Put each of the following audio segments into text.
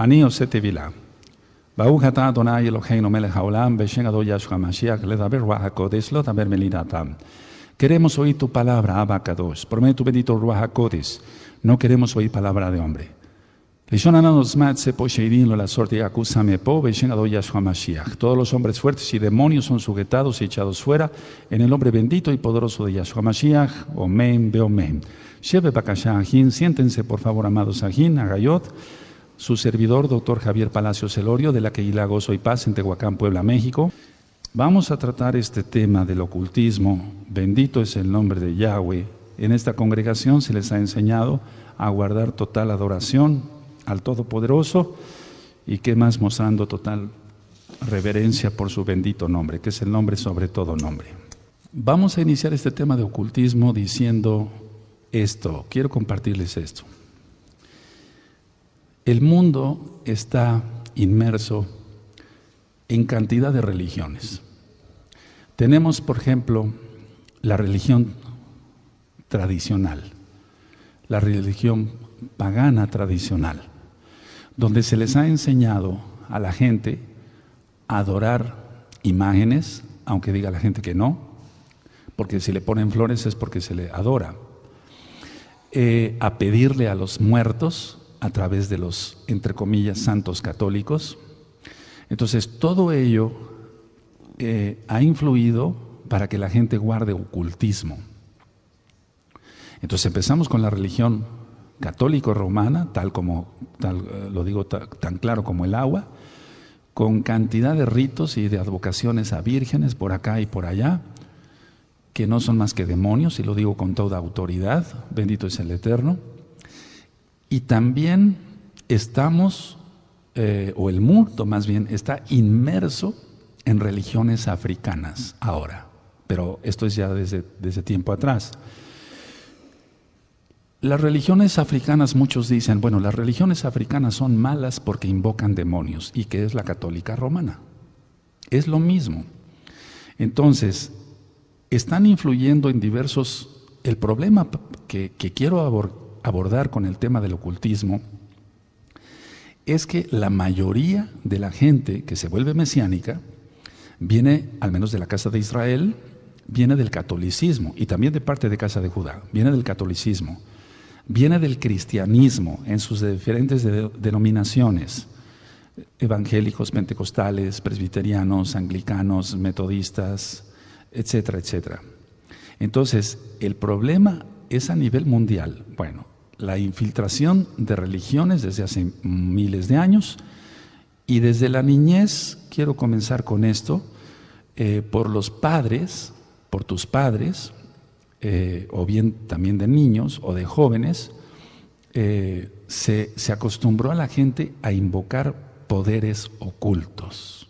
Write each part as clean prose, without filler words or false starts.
Ani osete vila. Baruch atah Adonai Eloheinu melech haolam, beshem Adon Yahshua Mashiach, ledaber Ruach HaKodesh, lo daber melinatam. Queremos oír tu palabra, Abba Kadosh. Por medio de tu bendito Ruach HaKodesh. No queremos oír palabra de hombre. Todos los hombres fuertes y demonios son sujetados y echados fuera en el nombre bendito y poderoso de Yahshua Mashiach. Omen, beomen. Sheve bakasha ajín. Siéntense, por favor, amados ajín, agayot. Su servidor, doctor Javier Palacios Elorio, de la Kehilá Gozo y Paz en Tehuacán, Puebla, México. Vamos a tratar este tema del ocultismo. Bendito es el nombre de Yahweh. En esta congregación se les ha enseñado a guardar total adoración al Todopoderoso y que más mostrando total reverencia por su bendito nombre, que es el nombre sobre todo nombre. Vamos a iniciar este tema de ocultismo diciendo esto. Quiero compartirles esto. El mundo está inmerso en cantidad de religiones. Tenemos, por ejemplo, la religión tradicional, la religión pagana tradicional, donde se les ha enseñado a la gente a adorar imágenes, aunque diga la gente que no, porque si le ponen flores es porque se le adora, a pedirle a los muertos a través de los, entre comillas, santos católicos. Entonces todo ello ha influido para que la gente guarde ocultismo. Entonces empezamos con la religión católico-romana, lo digo tan claro como el agua, con cantidad de ritos y de advocaciones a vírgenes por acá y por allá, que no son más que demonios, y lo digo con toda autoridad, bendito es el Eterno. Y también estamos, o el mundo más bien, está inmerso en religiones africanas ahora, pero esto es ya desde tiempo atrás. Las religiones africanas, muchos dicen, bueno, las religiones africanas son malas porque invocan demonios. ¿Y qué es la católica romana? Es lo mismo. Entonces, están influyendo en diversos... El problema que quiero abordar con el tema del ocultismo es que la mayoría de la gente que se vuelve mesiánica viene, al menos de la casa de Israel, viene del catolicismo y también de parte de casa de Judá, viene del catolicismo. Viene del cristianismo en sus diferentes denominaciones, evangélicos, pentecostales, presbiterianos, anglicanos, metodistas, etcétera, etcétera. Entonces, el problema es a nivel mundial. Bueno, la infiltración de religiones desde hace miles de años y desde la niñez, quiero comenzar con esto, por los padres, por tus padres, o bien también de niños o de jóvenes, se acostumbró a la gente a invocar poderes ocultos.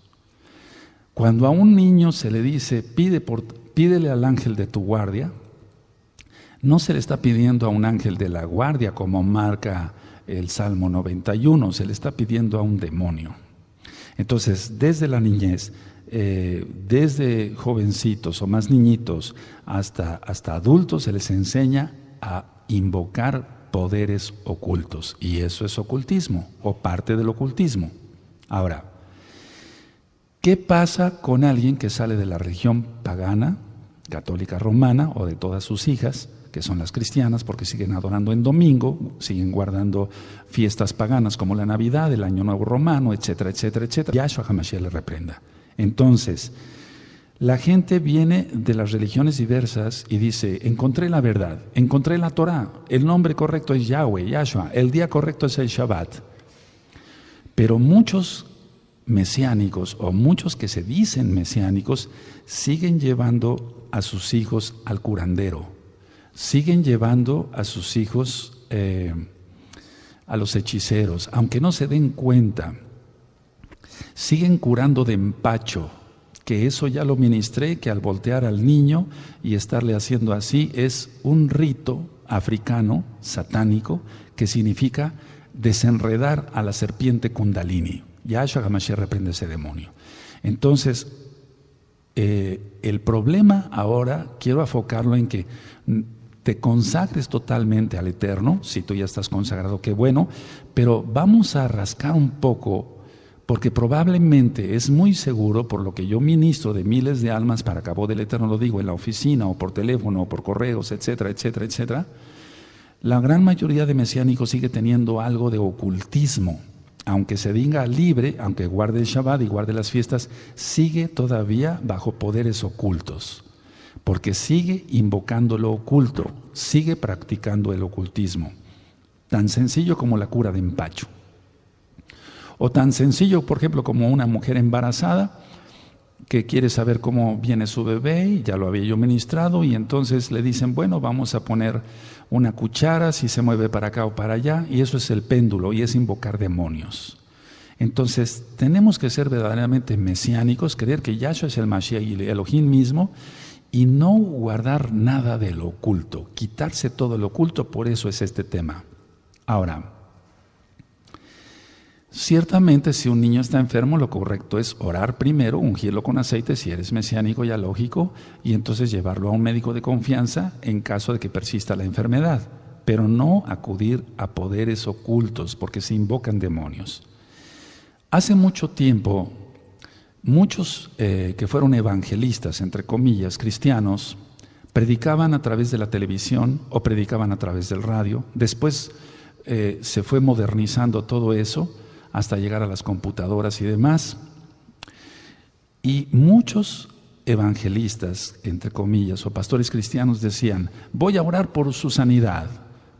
Cuando a un niño se le dice, pídele al ángel de tu guardia, no se le está pidiendo a un ángel de la guardia como marca el Salmo 91, se le está pidiendo a un demonio. Entonces, desde la niñez, desde jovencitos o más niñitos hasta adultos se les enseña a invocar poderes ocultos, y eso es ocultismo o parte del ocultismo. Ahora, ¿qué pasa con alguien que sale de la religión pagana, católica romana o de todas sus hijas, que son las cristianas, porque siguen adorando en domingo, siguen guardando fiestas paganas como la Navidad, el Año Nuevo Romano, etcétera, etcétera, etcétera? Yahshua HaMashiach le reprenda. Entonces, la gente viene de las religiones diversas y dice, encontré la verdad, encontré la Torah, el nombre correcto es Yahweh, Yahshua, el día correcto es el Shabbat. Pero muchos mesiánicos o muchos que se dicen mesiánicos siguen llevando a sus hijos al curandero, siguen llevando a sus hijos a los hechiceros, aunque no se den cuenta. Siguen curando de empacho, que eso ya lo ministré, que al voltear al niño y estarle haciendo así es un rito africano, satánico, que significa desenredar a la serpiente Kundalini. Yahshua HaMashiach reprende ese demonio. Entonces, el problema ahora quiero enfocarlo en que te consagres totalmente al Eterno. Si tú ya estás consagrado, qué bueno, pero vamos a rascar un poco, porque probablemente es muy seguro, por lo que yo ministro de miles de almas para Cabo del Eterno, lo digo en la oficina o por teléfono o por correos, etcétera, etcétera, etcétera, la gran mayoría de mesiánicos sigue teniendo algo de ocultismo. Aunque se diga libre, aunque guarde el Shabbat y guarde las fiestas, sigue todavía bajo poderes ocultos, porque sigue invocando lo oculto, sigue practicando el ocultismo, tan sencillo como la cura de empacho, o tan sencillo, por ejemplo, como una mujer embarazada que quiere saber cómo viene su bebé, y ya lo había yo ministrado, y entonces le dicen, bueno, vamos a poner una cuchara, si se mueve para acá o para allá, y eso es el péndulo, y es invocar demonios. Entonces, tenemos que ser verdaderamente mesiánicos, creer que Yahshua es el Mashiach y el Elohim mismo, y no guardar nada de lo oculto, quitarse todo lo oculto. Por eso es este tema. Ahora, ciertamente, si un niño está enfermo, lo correcto es orar primero, ungirlo con aceite si eres mesiánico, ya lógico, y entonces llevarlo a un médico de confianza en caso de que persista la enfermedad, pero no acudir a poderes ocultos porque se invocan demonios. Hace mucho tiempo, muchos que fueron evangelistas, entre comillas, cristianos, predicaban a través de la televisión o predicaban a través del radio. Después se fue modernizando todo eso hasta llegar a las computadoras y demás. Y muchos evangelistas, entre comillas, o pastores cristianos decían, voy a orar por su sanidad,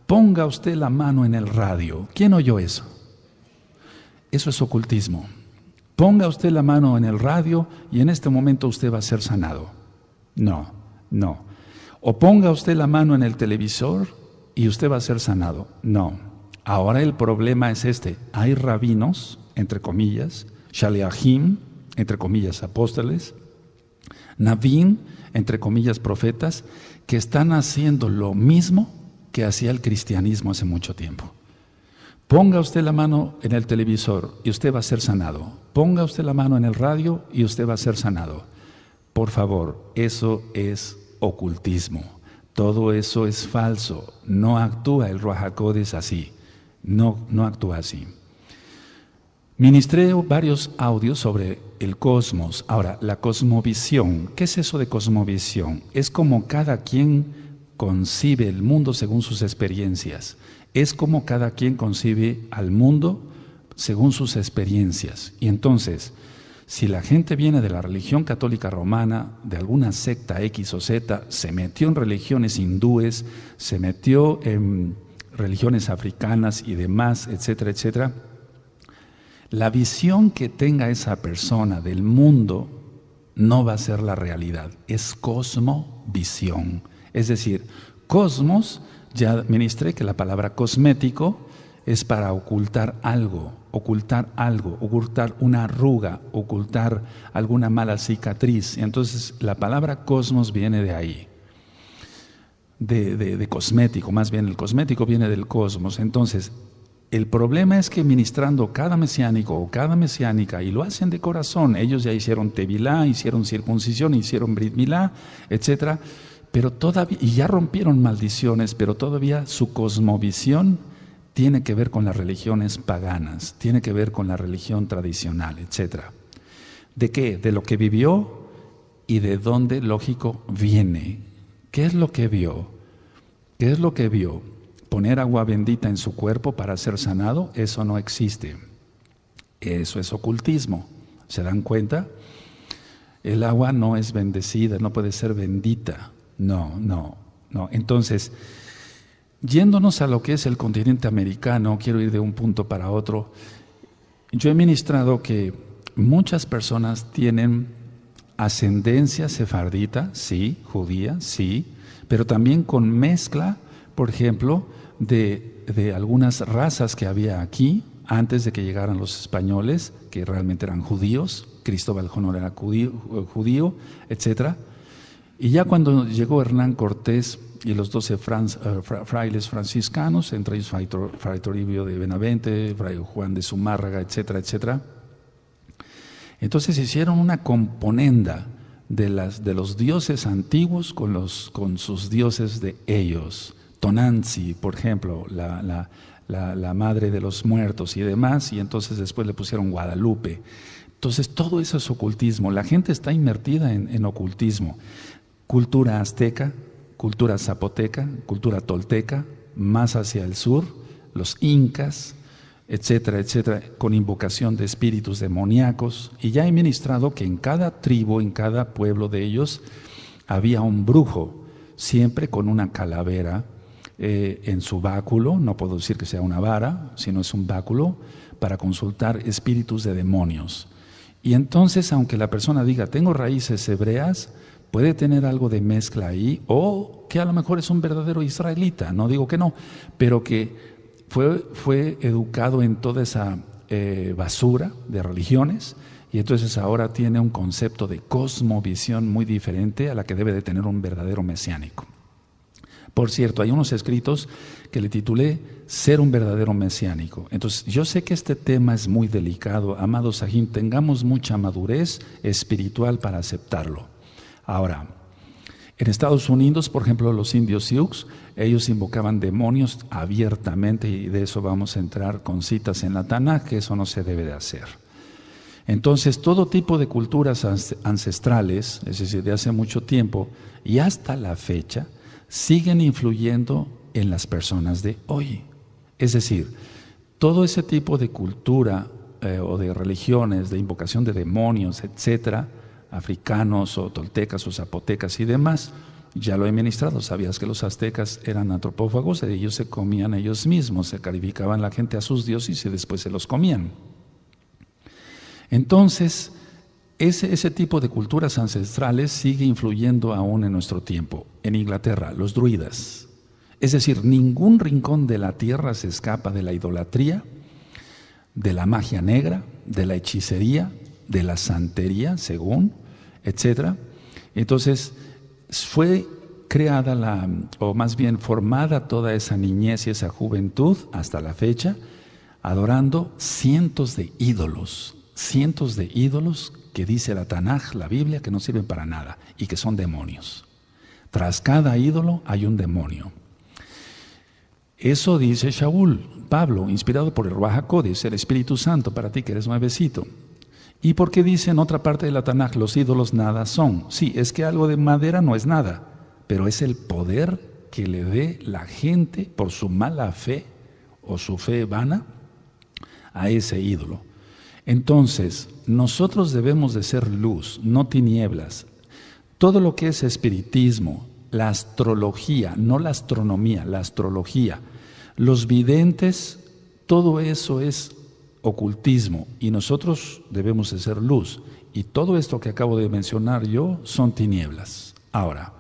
ponga usted la mano en el radio. ¿Quién oyó eso? Eso es ocultismo. Ponga usted la mano en el radio y en este momento usted va a ser sanado. No, no. O ponga usted la mano en el televisor y usted va a ser sanado. No. Ahora el problema es este. Hay rabinos, entre comillas, shaliachim, entre comillas, apóstoles, navim, entre comillas, profetas, que están haciendo lo mismo que hacía el cristianismo hace mucho tiempo. Ponga usted la mano en el televisor y usted va a ser sanado. Ponga usted la mano en el radio y usted va a ser sanado. Por favor, eso es ocultismo. Todo eso es falso. No actúa el Ruach HaKodesh así. No actúa así. Ministré varios audios sobre el cosmos. Ahora, la cosmovisión. ¿Qué es eso de cosmovisión? Es como cada quien concibe el mundo según sus experiencias. Es como cada quien concibe al mundo según sus experiencias. Y entonces, si la gente viene de la religión católica romana, de alguna secta X o Z, se metió en religiones hindúes, se metió en religiones africanas y demás, etcétera, etcétera, la visión que tenga esa persona del mundo no va a ser la realidad, es cosmovisión. Es decir, cosmos, ya ministré que la palabra cosmético es para ocultar algo, ocultar una arruga, ocultar alguna mala cicatriz. Entonces la palabra cosmos viene de ahí. De cosmético, más bien el cosmético viene del cosmos. Entonces, el problema es que ministrando cada mesiánico o cada mesiánica, y lo hacen de corazón, ellos ya hicieron tevilá, hicieron circuncisión, hicieron brit milá, etcétera, pero todavía, y ya rompieron maldiciones, pero todavía su cosmovisión tiene que ver con las religiones paganas, tiene que ver con la religión tradicional, etcétera. ¿De qué? De lo que vivió y de dónde, lógico, viene. ¿Qué es lo que vio? ¿Qué es lo que vio? ¿Poner agua bendita en su cuerpo para ser sanado? Eso no existe. Eso es ocultismo. ¿Se dan cuenta? El agua no es bendecida, no puede ser bendita. No. Entonces, yéndonos a lo que es el continente americano, quiero ir de un punto para otro. Yo he ministrado que muchas personas tienen ascendencia sefardita, sí, judía, sí, pero también con mezcla, por ejemplo, de algunas razas que había aquí antes de que llegaran los españoles, que realmente eran judíos. Cristóbal Colón era judío, etc. Y ya cuando llegó Hernán Cortés y los 12 frailes franciscanos, entre ellos Fray Toribio de Benavente, Fray Juan de Zumárraga, etcétera, etcétera, entonces hicieron una componenda de los dioses antiguos con sus dioses de ellos. Tonanzi, por ejemplo, la madre de los muertos y demás, y entonces después le pusieron Guadalupe. Entonces todo eso es ocultismo. La gente está inmertida en ocultismo. Cultura azteca, cultura zapoteca, cultura tolteca, más hacia el sur, los incas, etcétera, etcétera, con invocación de espíritus demoníacos. Y ya he ministrado que en cada tribu, en cada pueblo de ellos, había un brujo, siempre con una calavera en su báculo. No puedo decir que sea una vara, sino es un báculo para consultar espíritus de demonios. Y entonces, aunque la persona diga, tengo raíces hebreas, puede tener algo de mezcla ahí, o que a lo mejor es un verdadero israelita, no digo que no, pero que fue educado en toda esa basura de religiones, y entonces ahora tiene un concepto de cosmovisión muy diferente a la que debe de tener un verdadero mesiánico. Por cierto, hay unos escritos que le titulé Ser un verdadero mesiánico. Entonces, yo sé que este tema es muy delicado. Amados Sahim, tengamos mucha madurez espiritual para aceptarlo. Ahora, en Estados Unidos, por ejemplo, los indios Sioux, ellos invocaban demonios abiertamente, y de eso vamos a entrar con citas en la Tanaj, que eso no se debe de hacer. Entonces, todo tipo de culturas ancestrales, es decir, de hace mucho tiempo y hasta la fecha, siguen influyendo en las personas de hoy. Es decir, todo ese tipo de cultura o de religiones, de invocación de demonios, etcétera, africanos o toltecas o zapotecas y demás, ya lo he ministrado. ¿Sabías que los aztecas eran antropófagos? Ellos se comían ellos mismos, se calificaban la gente a sus dioses y después se los comían. Entonces, ese tipo de culturas ancestrales sigue influyendo aún en nuestro tiempo. En Inglaterra, los druidas. Es decir, ningún rincón de la tierra se escapa de la idolatría, de la magia negra, de la hechicería, de la santería, según, etcétera. Entonces, fue creada o más bien formada toda esa niñez y esa juventud hasta la fecha, adorando cientos de ídolos que dice la Tanaj, la Biblia, que no sirven para nada y que son demonios. Tras cada ídolo hay un demonio. Eso dice Shaul, Pablo, inspirado por el Ruach HaKodesh, el Espíritu Santo, para ti que eres nuevecito. ¿Y por qué dice en otra parte de la Tanaj, los ídolos nada son? Sí, es que algo de madera no es nada, pero es el poder que le dé la gente por su mala fe o su fe vana a ese ídolo. Entonces, nosotros debemos de ser luz, no tinieblas. Todo lo que es espiritismo, la astrología, no la astronomía, la astrología, los videntes, todo eso es ocultismo y nosotros debemos de ser luz. Y todo esto que acabo de mencionar yo son tinieblas. Ahora,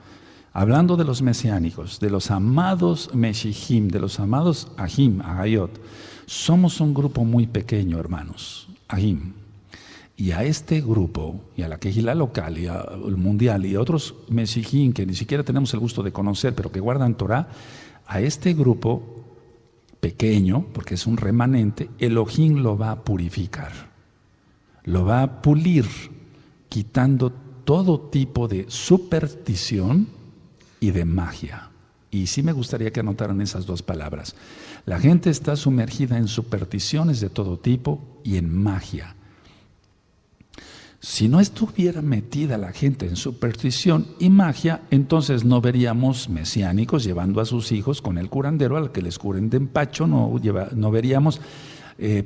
hablando de los mesiánicos, de los amados Meshihim, de los amados Ahim, Agayot, somos un grupo muy pequeño, hermanos. Ahim. Y a este grupo, y a la Kehilá local, y al mundial, y a otros Meshihim que ni siquiera tenemos el gusto de conocer, pero que guardan Torah, a este grupo pequeño, porque es un remanente, Elohim lo va a purificar, lo va a pulir, quitando todo tipo de superstición y de magia. Y sí me gustaría que anotaran esas dos palabras. La gente está sumergida en supersticiones de todo tipo y en magia. Si no estuviera metida la gente en superstición y magia, entonces no veríamos mesiánicos llevando a sus hijos con el curandero al que les curen de empacho, no veríamos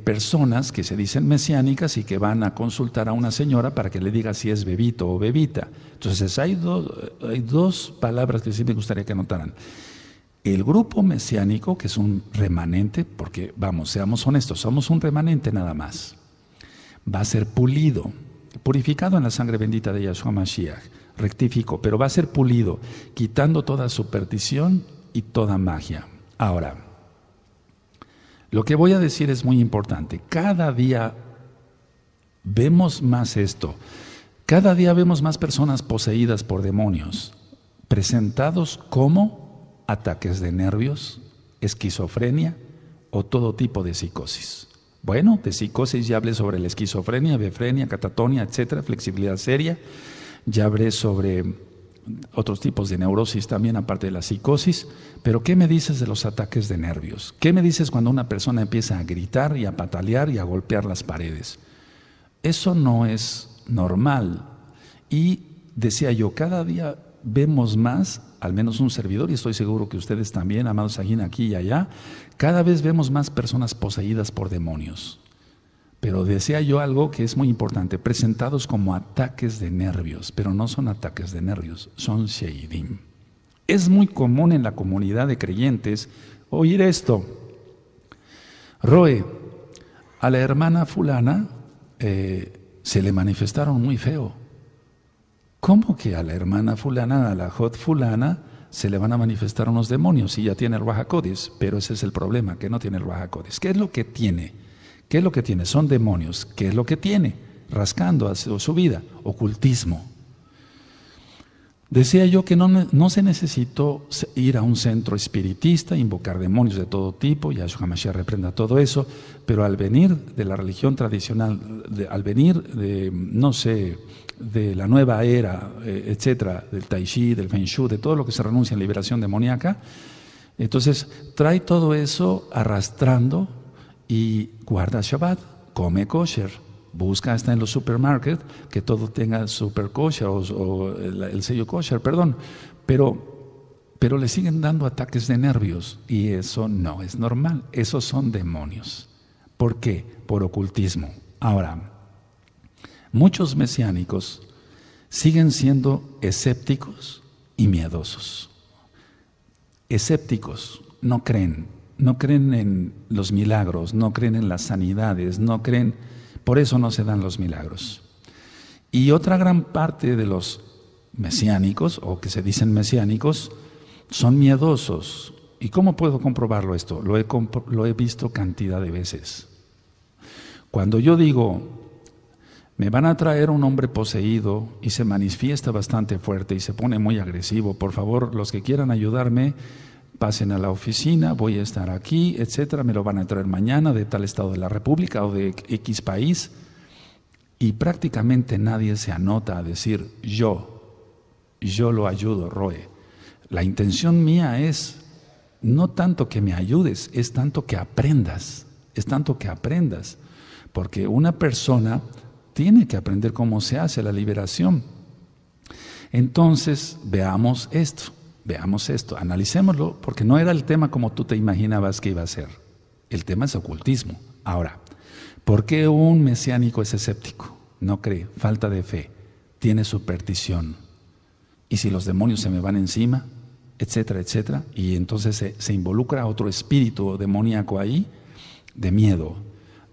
personas que se dicen mesiánicas y que van a consultar a una señora para que le diga si es bebito o bebita. Entonces hay dos palabras que sí me gustaría que anotaran. El grupo mesiánico, que es un remanente, porque vamos, seamos honestos, somos un remanente nada más, va a ser pulido, purificado en la sangre bendita de Yahshua Mashiach, rectifico, pero va a ser pulido, quitando toda superstición y toda magia. Ahora, lo que voy a decir es muy importante. Cada día vemos más esto. Cada día vemos más personas poseídas por demonios, presentados como ataques de nervios, esquizofrenia o todo tipo de psicosis. Bueno, de psicosis ya hablé sobre la esquizofrenia, befrenia, catatonia, etcétera, flexibilidad seria. ya hablé sobre otros tipos de neurosis también, aparte de la psicosis. Pero ¿qué me dices de los ataques de nervios? ¿Qué me dices cuando una persona empieza a gritar y a patalear y a golpear las paredes? Eso no es normal. Y decía yo, cada día vemos más, al menos un servidor, y estoy seguro que ustedes también, amados Sajín, aquí y allá, cada vez vemos más personas poseídas por demonios. Pero decía yo algo que es muy importante, presentados como ataques de nervios, pero no son ataques de nervios, son sheidim. Es muy común en la comunidad de creyentes oír esto. Roe, a la hermana fulana se le manifestaron muy feo. ¿Cómo que a la hermana fulana, a la Jot fulana, se le van a manifestar unos demonios si ya tiene el Ruach HaKodesh? Pero ese es el problema, que no tiene el Ruach HaKodesh. ¿Qué es lo que tiene? ¿Qué es lo que tiene? Son demonios. ¿Qué es lo que tiene? Rascando a su vida, ocultismo. Decía yo que no se necesitó ir a un centro espiritista, invocar demonios de todo tipo, Yahshua HaMashiach reprenda todo eso, pero al venir de la religión tradicional, al venir de, no sé, de la nueva era, etcétera, del Tai Chi, del Feng Shui, de todo lo que se renuncia en liberación demoníaca, entonces trae todo eso arrastrando y guarda Shabbat, come kosher. Busca hasta en los supermarkets que todo tenga super kosher o el sello kosher, perdón. Pero le siguen dando ataques de nervios y eso no es normal. Esos son demonios. ¿Por qué? Por ocultismo. Ahora, muchos mesiánicos siguen siendo escépticos y miedosos. Escépticos, no creen en los milagros, no creen en las sanidades, no creen. Por eso no se dan los milagros. Y otra gran parte de los mesiánicos, o que se dicen mesiánicos, son miedosos. ¿Y cómo puedo comprobarlo esto? Lo he visto cantidad de veces. Cuando yo digo, me van a traer un hombre poseído y se manifiesta bastante fuerte y se pone muy agresivo, por favor, los que quieran ayudarme, pasen a la oficina, voy a estar aquí, etcétera, me lo van a traer mañana de tal estado de la República o de X país, y prácticamente nadie se anota a decir yo lo ayudo, Roe. La intención mía es no tanto que me ayudes, es tanto que aprendas, porque una persona tiene que aprender cómo se hace la liberación. Entonces, veamos esto, analicémoslo, porque no era el tema como tú te imaginabas que iba a ser. El tema es ocultismo. Ahora, ¿por qué un mesiánico es escéptico? No cree, falta de fe, tiene superstición. ¿Y si los demonios se me van encima? Etcétera, etcétera. Y entonces se involucra otro espíritu demoníaco ahí, de miedo.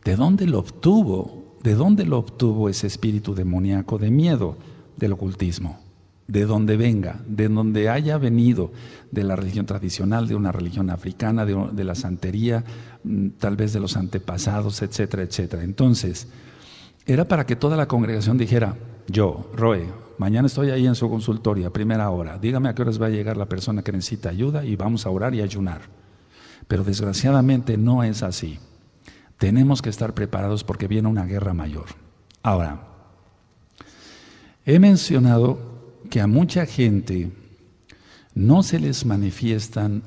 ¿De dónde lo obtuvo? ¿De dónde lo obtuvo ese espíritu demoníaco de miedo? Del ocultismo. De donde venga, de donde haya venido, de la religión tradicional, de una religión africana, de la santería, tal vez de los antepasados, etcétera, etcétera. Entonces, era para que toda la congregación dijera, yo, Roe, mañana estoy ahí en su consultorio a primera hora, dígame a qué horas va a llegar la persona que necesita ayuda y vamos a orar y ayunar. Pero desgraciadamente no es así. Tenemos que estar preparados porque viene una guerra mayor. Ahora, he mencionado que a mucha gente no se les manifiestan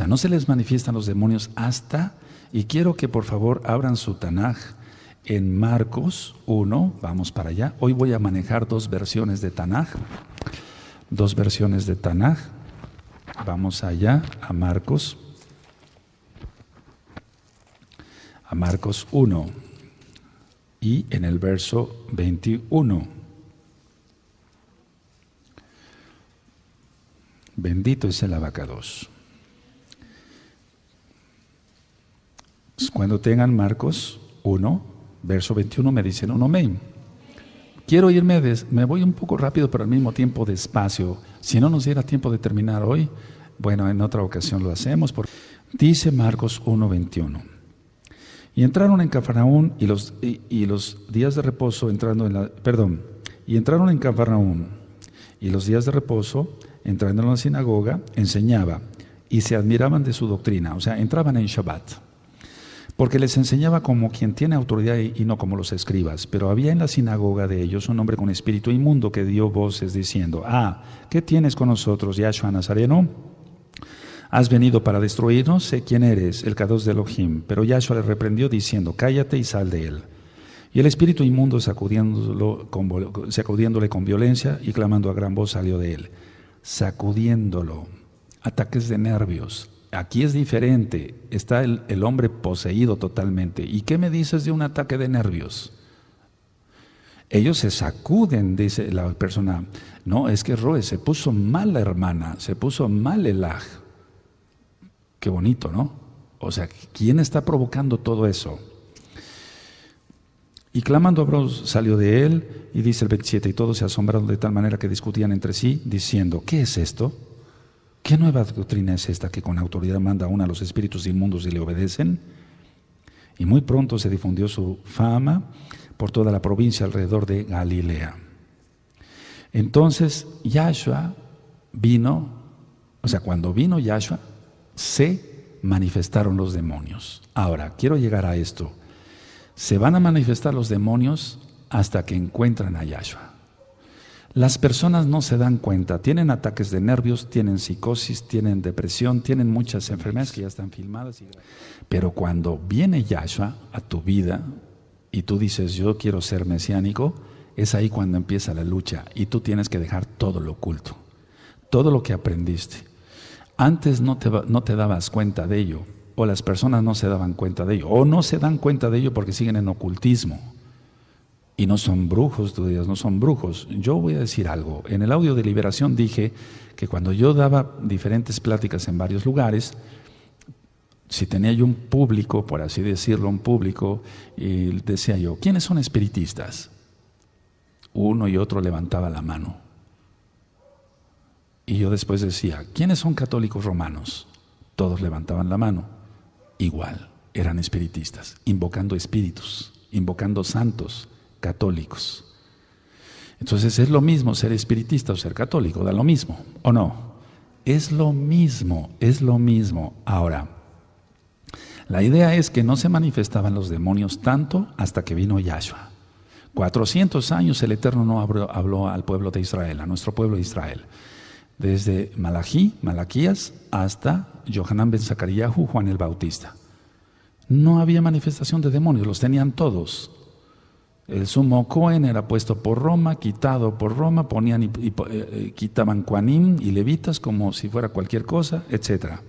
no se les manifiestan los demonios y quiero que por favor abran su Tanaj en Marcos 1, vamos para allá. Hoy voy a manejar dos versiones de Tanaj, vamos allá a Marcos 1 y en el verso 21. Bendito es el abacados. Cuando tengan Marcos 1, verso 21, me dicen un amén. Quiero irme, me voy un poco rápido, pero al mismo tiempo despacio. Si no nos diera tiempo de terminar hoy, bueno, en otra ocasión lo hacemos. Dice Marcos 1, 21. Y entraron en Cafarnaún y los días de reposo entraron en Cafarnaún y los días de reposo entrando en la sinagoga enseñaba y se admiraban de su doctrina, o sea, entraban en Shabbat. porque les enseñaba como quien tiene autoridad y no como los escribas. Pero había en la sinagoga de ellos un hombre con espíritu inmundo que dio voces diciendo: ¿qué tienes con nosotros, Yahshua Nazareno? ¿Has venido para destruirnos? Sé quién eres, el Kadosh de Elohim. Pero Yahshua le reprendió diciendo: cállate y sal de él. Y el espíritu inmundo, sacudiéndole con violencia y clamando a gran voz, salió de él. Sacudiéndolo, ataques de nervios. Aquí es diferente, está el hombre poseído totalmente. ¿Y qué me dices de un ataque de nervios? Ellos se sacuden, dice la persona. No, es que Roe, se puso mal la hermana, se puso mal el aj. Qué bonito, ¿no? O sea, ¿quién está provocando todo eso? Y clamando a voz salió de él, y dice el 27, y todos se asombraron de tal manera que discutían entre sí, diciendo: ¿qué es esto? ¿Qué nueva doctrina es esta que con autoridad manda aún a los espíritus inmundos y le obedecen? Y muy pronto se difundió su fama por toda la provincia alrededor de Galilea. Entonces Yahshua vino, o sea, cuando vino Yahshua, se manifestaron los demonios. Ahora, quiero llegar a esto. Se van a manifestar los demonios hasta que encuentran a Yahshua. Las personas no se dan cuenta, tienen ataques de nervios, tienen psicosis, tienen depresión, tienen muchas enfermedades que ya están filmadas. Pero cuando viene Yahshua a tu vida y tú dices: yo quiero ser mesiánico, es ahí cuando empieza la lucha y tú tienes que dejar todo lo oculto, todo lo que aprendiste. Antes no te dabas cuenta de ello, o las personas no se daban cuenta de ello, o no se dan cuenta de ello porque siguen en ocultismo. Y no son brujos, tú dirás, no son brujos. Yo voy a decir algo. En el audio de Liberación dije que cuando yo daba diferentes pláticas en varios lugares, si tenía yo un público, por así decirlo, un público, y decía yo: ¿quiénes son espiritistas? Uno y otro levantaba la mano. Y yo después decía: ¿quiénes son católicos romanos? Todos levantaban la mano. Igual, eran espiritistas, invocando espíritus, invocando santos católicos. Entonces es lo mismo ser espiritista o ser católico, da lo mismo, ¿o no? Es lo mismo, es lo mismo. Ahora, la idea es que no se manifestaban los demonios tanto hasta que vino Yahshua. 400 años el Eterno no habló al pueblo de Israel, a nuestro pueblo de Israel. Desde Malaquías hasta Yohanan ben Zacariyahu, Juan el Bautista. No había manifestación de demonios, los tenían todos. El sumo Cohen era puesto por Roma, quitado por Roma, ponían quitaban Kohanim y levitas como si fuera cualquier cosa, etc.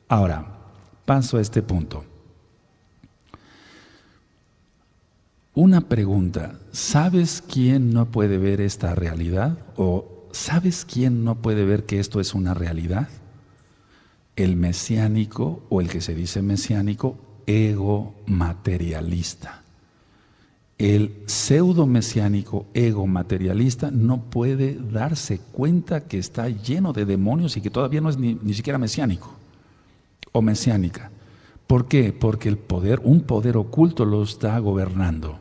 Ahora, paso a este punto. Una pregunta: ¿sabes quién no puede ver esta realidad? ¿O sabes quién no puede ver que esto es una realidad? El mesiánico, o el que se dice mesiánico, ego materialista. El pseudo mesiánico ego materialista no puede darse cuenta que está lleno de demonios y que todavía no es ni siquiera mesiánico o mesiánica. ¿Por qué? Porque un poder oculto lo está gobernando.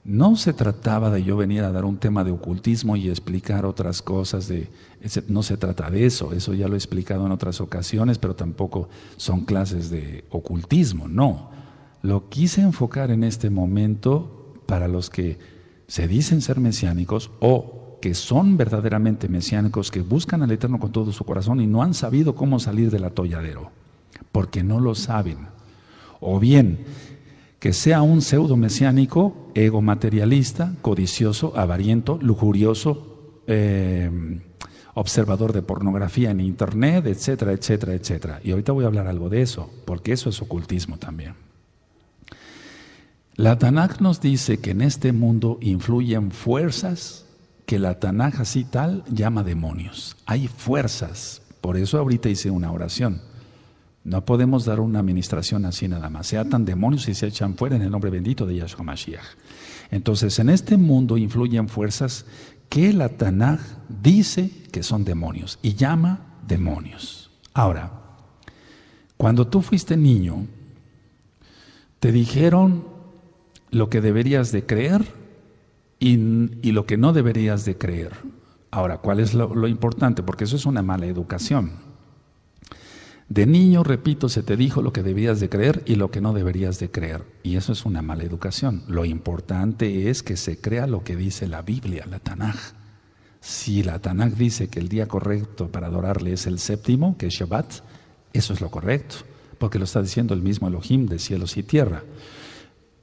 No se trataba de yo venir a dar un tema de ocultismo y explicar otras cosas, no se trata de eso ya lo he explicado en otras ocasiones, pero tampoco son clases de ocultismo, no. Lo quise enfocar en este momento para los que se dicen ser mesiánicos o que son verdaderamente mesiánicos, que buscan al Eterno con todo su corazón y no han sabido cómo salir del atolladero, porque no lo saben. O bien, que sea un pseudo mesiánico, ego materialista, codicioso, avariento, lujurioso, observador de pornografía en internet, etcétera, etcétera, etcétera. Y ahorita voy a hablar algo de eso, porque eso es ocultismo también. La Tanaj nos dice que en este mundo influyen fuerzas que la Tanaj así tal llama demonios. Hay fuerzas, por eso ahorita hice una oración. No podemos dar una administración así nada más. Se atan demonios y se echan fuera en el nombre bendito de Yahshua Mashiach. Entonces, en este mundo influyen fuerzas que la Tanaj dice que son demonios y llama demonios. Ahora, cuando tú fuiste niño, te dijeron lo que deberías de creer y lo que no deberías de creer. Ahora, ¿cuál es lo importante? Porque eso es una mala educación. De niño, repito, se te dijo lo que debías de creer y lo que no deberías de creer. Y eso es una mala educación. Lo importante es que se crea lo que dice la Biblia, la Tanaj. Si la Tanaj dice que el día correcto para adorarle es el séptimo, que es Shabbat, eso es lo correcto, porque lo está diciendo el mismo Elohim de cielos y tierra.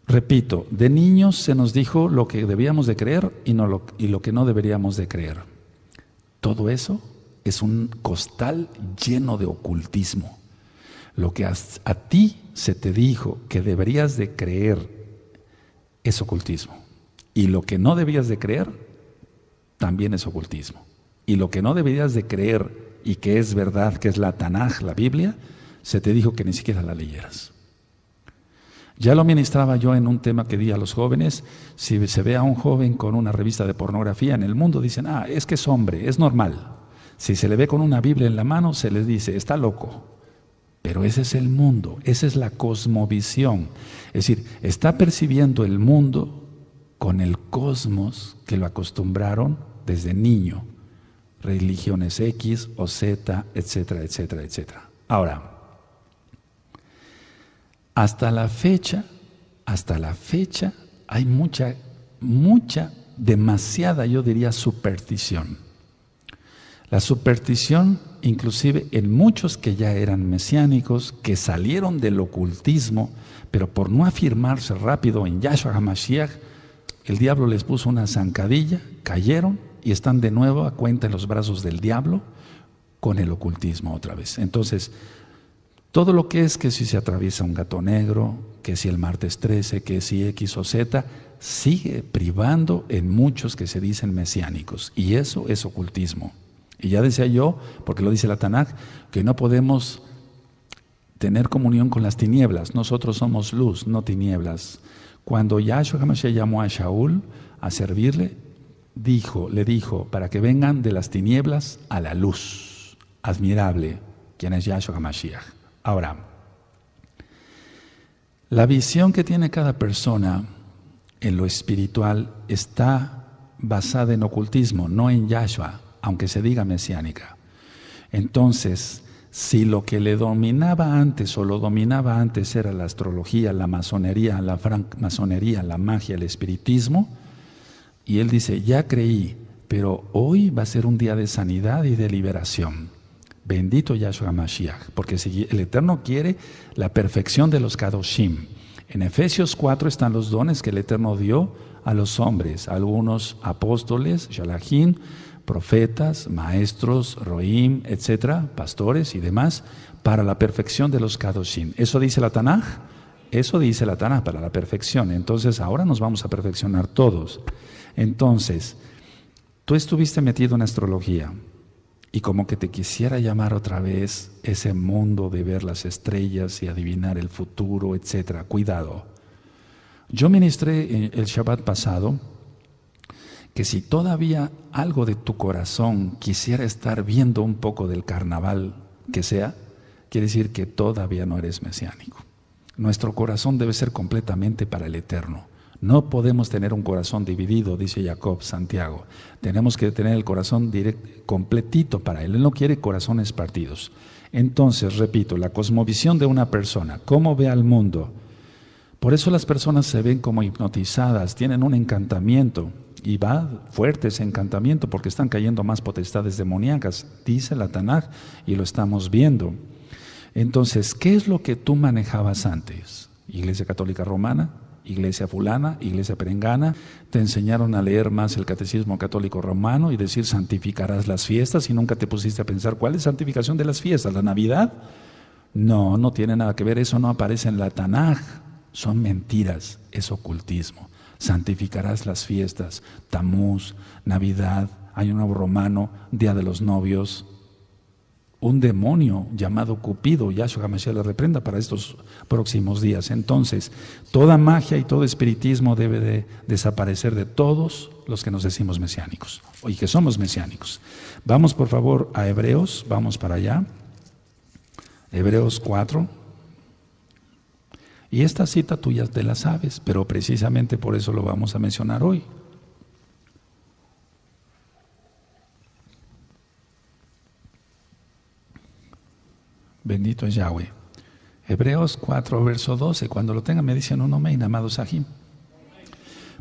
Repito, de niños se nos dijo lo que debíamos de creer y lo que no deberíamos de creer. Todo eso es un costal lleno de ocultismo. Lo que a ti se te dijo que deberías de creer es ocultismo. Y lo que no debías de creer también es ocultismo. Y lo que no deberías de creer y que es verdad, que es la Tanaj, la Biblia, se te dijo que ni siquiera la leyeras. Ya lo ministraba yo en un tema que di a los jóvenes. Si se ve a un joven con una revista de pornografía en el mundo, dicen, es que es hombre, es normal. Si se le ve con una Biblia en la mano, se les dice, está loco. Pero ese es el mundo, esa es la cosmovisión. Es decir, está percibiendo el mundo con el cosmos que lo acostumbraron desde niño. Religiones X o Z, etcétera, etcétera, etcétera. Ahora, hasta la fecha hay mucha, demasiada, yo diría, superstición. La superstición, inclusive en muchos que ya eran mesiánicos, que salieron del ocultismo, pero por no afirmarse rápido en Yahshua HaMashiach, el diablo les puso una zancadilla, cayeron y están de nuevo a cuenta en los brazos del diablo con el ocultismo otra vez. Entonces, todo lo que es que si se atraviesa un gato negro, que si el martes 13, que si X o Z, sigue privando en muchos que se dicen mesiánicos. Y eso es ocultismo. Y ya decía yo, porque lo dice la Tanaj, que no podemos tener comunión con las tinieblas. Nosotros somos luz, no tinieblas. Cuando Yahshua HaMashiach llamó a Shaul a servirle, le dijo, para que vengan de las tinieblas a la luz. Admirable, quien es Yahshua HaMashiach. Ahora, la visión que tiene cada persona en lo espiritual está basada en ocultismo, no en Yahshua, aunque se diga mesiánica. Entonces, si lo que le dominaba antes o lo dominaba antes era la astrología, la masonería, la francmasonería, la magia, el espiritismo, y él dice, ya creí, pero hoy va a ser un día de sanidad y de liberación. Bendito Yahshua HaMashiach, porque si el Eterno quiere la perfección de los Kadoshim. En Efesios 4 están los dones que el Eterno dio a los hombres, algunos apóstoles, shalachim, profetas, maestros, roim, etcétera, pastores y demás, para la perfección de los Kadoshim. ¿Eso dice la Tanaj? Eso dice la Tanaj, para la perfección. Entonces ahora nos vamos a perfeccionar todos. Entonces, tú estuviste metido en astrología y como que te quisiera llamar otra vez ese mundo de ver las estrellas y adivinar el futuro, etcétera. Cuidado. Yo ministré el Shabbat pasado que si todavía algo de tu corazón quisiera estar viendo un poco del carnaval que sea, quiere decir que todavía no eres mesiánico. Nuestro corazón debe ser completamente para el Eterno. No podemos tener un corazón dividido, dice Jacob, Santiago. Tenemos que tener el corazón completito para Él. Él no quiere corazones partidos. Entonces, repito, la cosmovisión de una persona, cómo ve al mundo. Por eso las personas se ven como hipnotizadas, tienen un encantamiento. Y va fuerte ese encantamiento porque están cayendo más potestades demoníacas, dice la Tanaj, y lo estamos viendo. Entonces, ¿qué es lo que tú manejabas antes? Iglesia Católica Romana, Iglesia fulana, Iglesia perengana, te enseñaron a leer más el Catecismo Católico Romano y decir santificarás las fiestas y nunca te pusiste a pensar ¿cuál es santificación de las fiestas? ¿La Navidad? No, no tiene nada que ver, eso no aparece en la Tanaj, son mentiras, es ocultismo. Santificarás las fiestas, Tamuz, Navidad, Año Nuevo Romano, Día de los Novios. Un demonio llamado Cupido, Yahshua HaMashiach le reprenda para estos próximos días. Entonces, toda magia y todo espiritismo debe de desaparecer de todos los que nos decimos mesiánicos y que somos mesiánicos. Vamos por favor a Hebreos, vamos para allá. Hebreos 4. Y esta cita tú ya te la sabes, pero precisamente por eso lo vamos a mencionar hoy. Bendito es Yahweh. Hebreos 4, verso 12. Cuando lo tengan me dicen un amén, amado Sahim.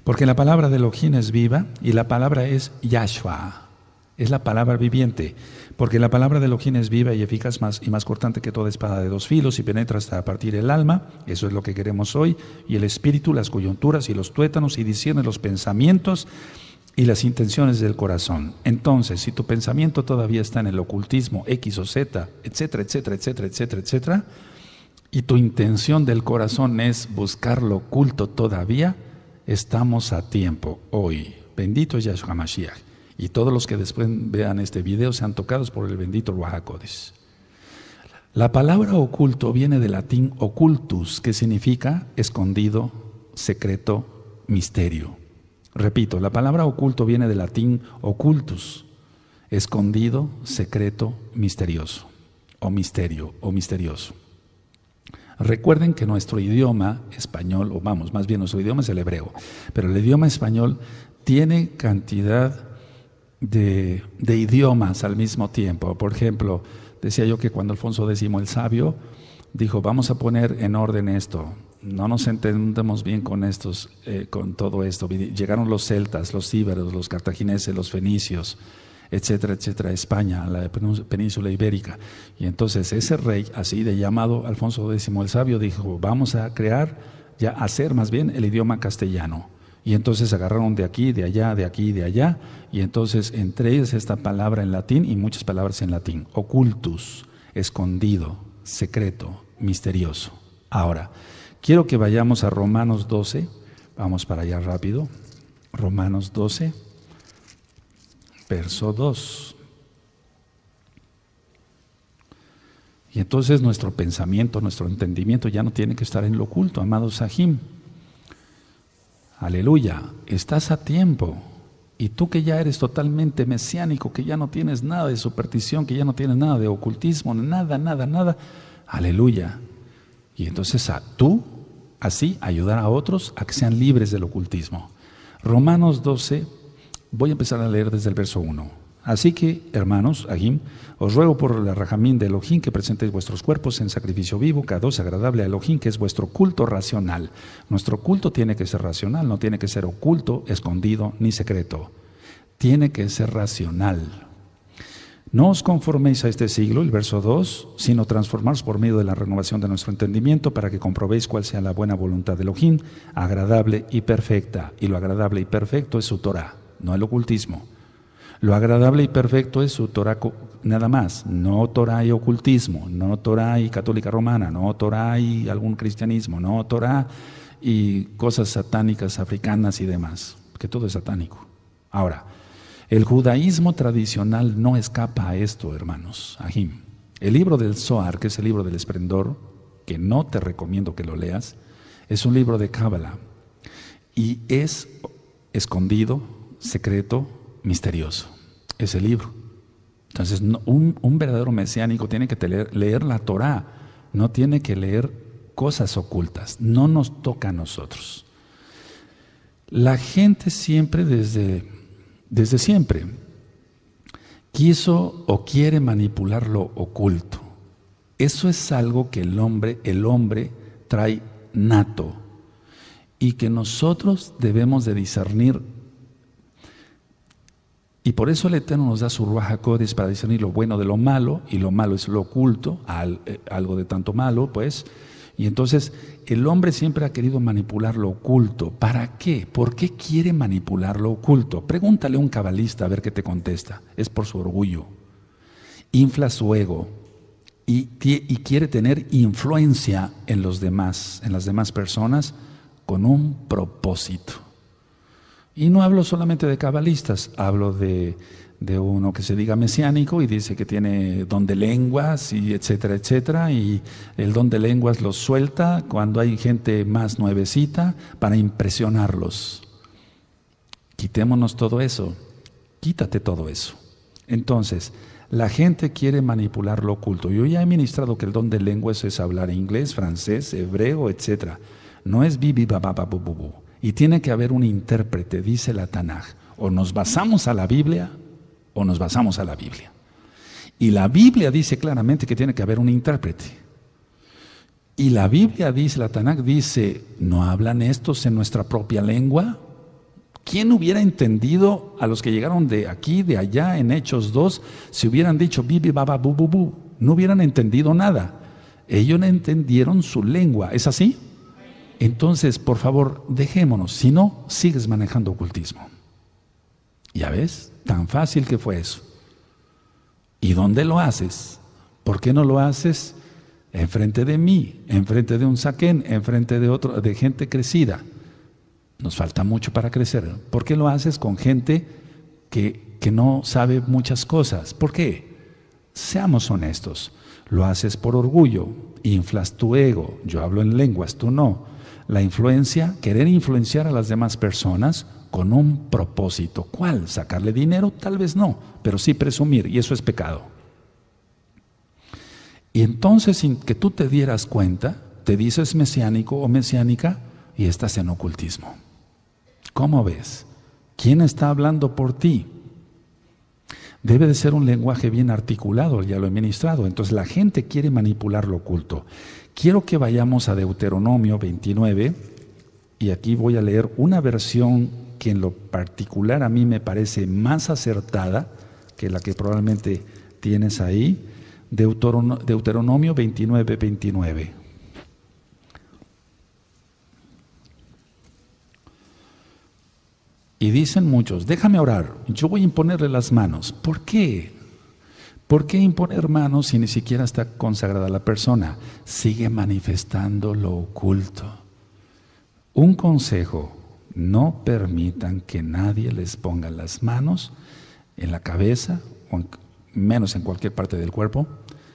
Porque la palabra de Elohim es viva y la palabra es Yahshua. Es la palabra viviente. Porque la palabra de Elohim es viva y eficaz y más cortante que toda espada de dos filos y penetra hasta partir el alma. Eso es lo que queremos hoy. Y el espíritu, las coyunturas y los tuétanos y discierne los pensamientos y las intenciones del corazón. Entonces, si tu pensamiento todavía está en el ocultismo, X o Z, etcétera, etcétera, etcétera, etcétera, etcétera, y tu intención del corazón es buscar lo oculto todavía, estamos a tiempo hoy. Bendito es Yahshua Mashiach. Y todos los que después vean este video sean tocados por el bendito Ruach HaKodesh. La palabra oculto viene del latín occultus, que significa escondido, secreto, misterio. Repito, la palabra oculto viene del latín occultus, escondido, secreto, misterioso, o misterio, o misterioso. Recuerden que nuestro idioma español, o vamos, más bien nuestro idioma es el hebreo, pero el idioma español tiene cantidad de idiomas al mismo tiempo. Por ejemplo, decía yo que cuando Alfonso X el Sabio dijo, vamos a poner en orden esto, no nos entendemos bien con con todo esto. Llegaron los celtas, los íberos, los cartagineses, los fenicios, etcétera, etcétera, a España, a la península ibérica. Y entonces ese rey, así de llamado Alfonso X el Sabio, dijo, vamos a hacer más bien el idioma castellano. Y entonces agarraron de aquí, de allá, de aquí, de allá, y entonces entre ellas esta palabra en latín y muchas palabras en latín. Occultus, escondido, secreto, misterioso. Ahora, quiero que vayamos a Romanos 12, vamos para allá rápido. Romanos 12, verso 2. Y entonces nuestro pensamiento, nuestro entendimiento ya no tiene que estar en lo oculto, amado Sahim. Aleluya, estás a tiempo. Y tú que ya eres totalmente mesiánico, que ya no tienes nada de superstición, que ya no tienes nada de ocultismo, nada, nada, nada. Aleluya. Y entonces tú, así, ayudar a otros a que sean libres del ocultismo. Romanos 12, voy a empezar a leer desde el verso 1. Así que, hermanos, Ahim, os ruego por la rajamín de Elohim que presentéis vuestros cuerpos en sacrificio vivo, kadosh, agradable a Elohim, que es vuestro culto racional. Nuestro culto tiene que ser racional, no tiene que ser oculto, escondido, ni secreto. Tiene que ser racional. No os conforméis a este siglo, el verso 2, sino transformaos por medio de la renovación de nuestro entendimiento para que comprobéis cuál sea la buena voluntad de Elohim, agradable y perfecta. Y lo agradable y perfecto es su Torah, no el ocultismo. Lo agradable y perfecto es su Torah nada más, no Torah y ocultismo, no Torah y católica romana, no Torah y algún cristianismo, no Torah y cosas satánicas africanas y demás, que todo es satánico. Ahora, el judaísmo tradicional no escapa a esto, hermanos. Ahim. El libro del Zohar, que es el libro del esplendor, que no te recomiendo que lo leas, es un libro de Cábala y es escondido, secreto, misterioso, ese libro. Entonces, un verdadero mesiánico tiene que leer la Torah, no tiene que leer cosas ocultas, no nos toca a nosotros. La gente siempre, desde siempre, quiso o quiere manipular lo oculto. Eso es algo que el hombre trae nato y que nosotros debemos de discernir. Y por eso el Eterno nos da su Ruach HaKodesh para discernir lo bueno de lo malo, y lo malo es lo oculto, algo de tanto malo, pues. Y entonces el hombre siempre ha querido manipular lo oculto. ¿Para qué? ¿Por qué quiere manipular lo oculto? Pregúntale a un cabalista a ver qué te contesta. Es por su orgullo. Infla su ego y quiere tener influencia en las demás personas con un propósito. Y no hablo solamente de cabalistas, hablo de uno que se diga mesiánico y dice que tiene don de lenguas y etcétera, etcétera, y el don de lenguas los suelta cuando hay gente más nuevecita para impresionarlos. Quitémonos todo eso, quítate todo eso. Entonces, la gente quiere manipular lo oculto. Yo ya he ministrado que el don de lenguas es hablar inglés, francés, hebreo, etcétera. No es bibi bababa bububu. Y tiene que haber un intérprete, dice la Tanaj. O nos basamos a la Biblia o nos basamos a la Biblia. Y la Biblia dice claramente que tiene que haber un intérprete. Y la Biblia dice, la Tanakh dice, ¿no hablan estos en nuestra propia lengua? ¿Quién hubiera entendido a los que llegaron de aquí, de allá, en Hechos 2, si hubieran dicho bibi, baba, bu, bu, bu? No hubieran entendido nada. Ellos no entendieron su lengua. ¿Es así? Entonces, por favor, dejémonos. Si no, sigues manejando ocultismo. ¿Ya ves? Tan fácil que fue eso. ¿Y dónde lo haces? ¿Por qué no lo haces enfrente de mí, enfrente de un saquén, enfrente de otro, de gente crecida? Nos falta mucho para crecer. ¿Por qué lo haces con gente que no sabe muchas cosas? ¿Por qué? Seamos honestos. Lo haces por orgullo, inflas tu ego. Yo hablo en lenguas, tú no. La influencia, querer influenciar a las demás personas con un propósito. ¿Cuál? ¿Sacarle dinero? Tal vez no, pero sí presumir, y eso es pecado. Y entonces, sin que tú te dieras cuenta, te dices mesiánico o mesiánica y estás en ocultismo. ¿Cómo ves? ¿Quién está hablando por ti? Debe de ser un lenguaje bien articulado, ya lo he ministrado. Entonces la gente quiere manipular lo oculto. Quiero que vayamos a Deuteronomio 29 y aquí voy a leer una versión que en lo particular a mí me parece más acertada que la que probablemente tienes ahí. Deuteronomio 29, 29. Y dicen muchos, déjame orar, yo voy a imponerle las manos. ¿Por qué? ¿Por qué imponer manos si ni siquiera está consagrada la persona? Sigue manifestando lo oculto. Un consejo, no permitan que nadie les ponga las manos en la cabeza, o menos en cualquier parte del cuerpo,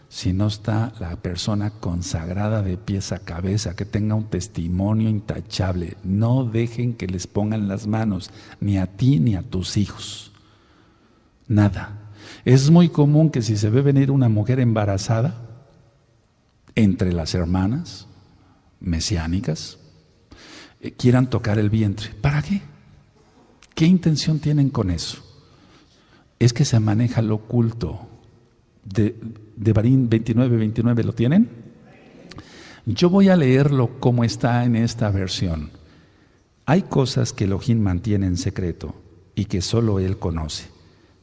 si no está la persona consagrada de pies a cabeza, que tenga un testimonio intachable. No dejen que les pongan las manos, ni a ti ni a tus hijos. Nada. Es muy común que si se ve venir una mujer embarazada, entre las hermanas mesiánicas, quieran tocar el vientre. ¿Para qué? ¿Qué intención tienen con eso? Es que se maneja lo oculto. De Barín 29, 29, ¿lo tienen? Yo voy a leerlo como está en esta versión. Hay cosas que Elohim mantiene en secreto y que solo Él conoce,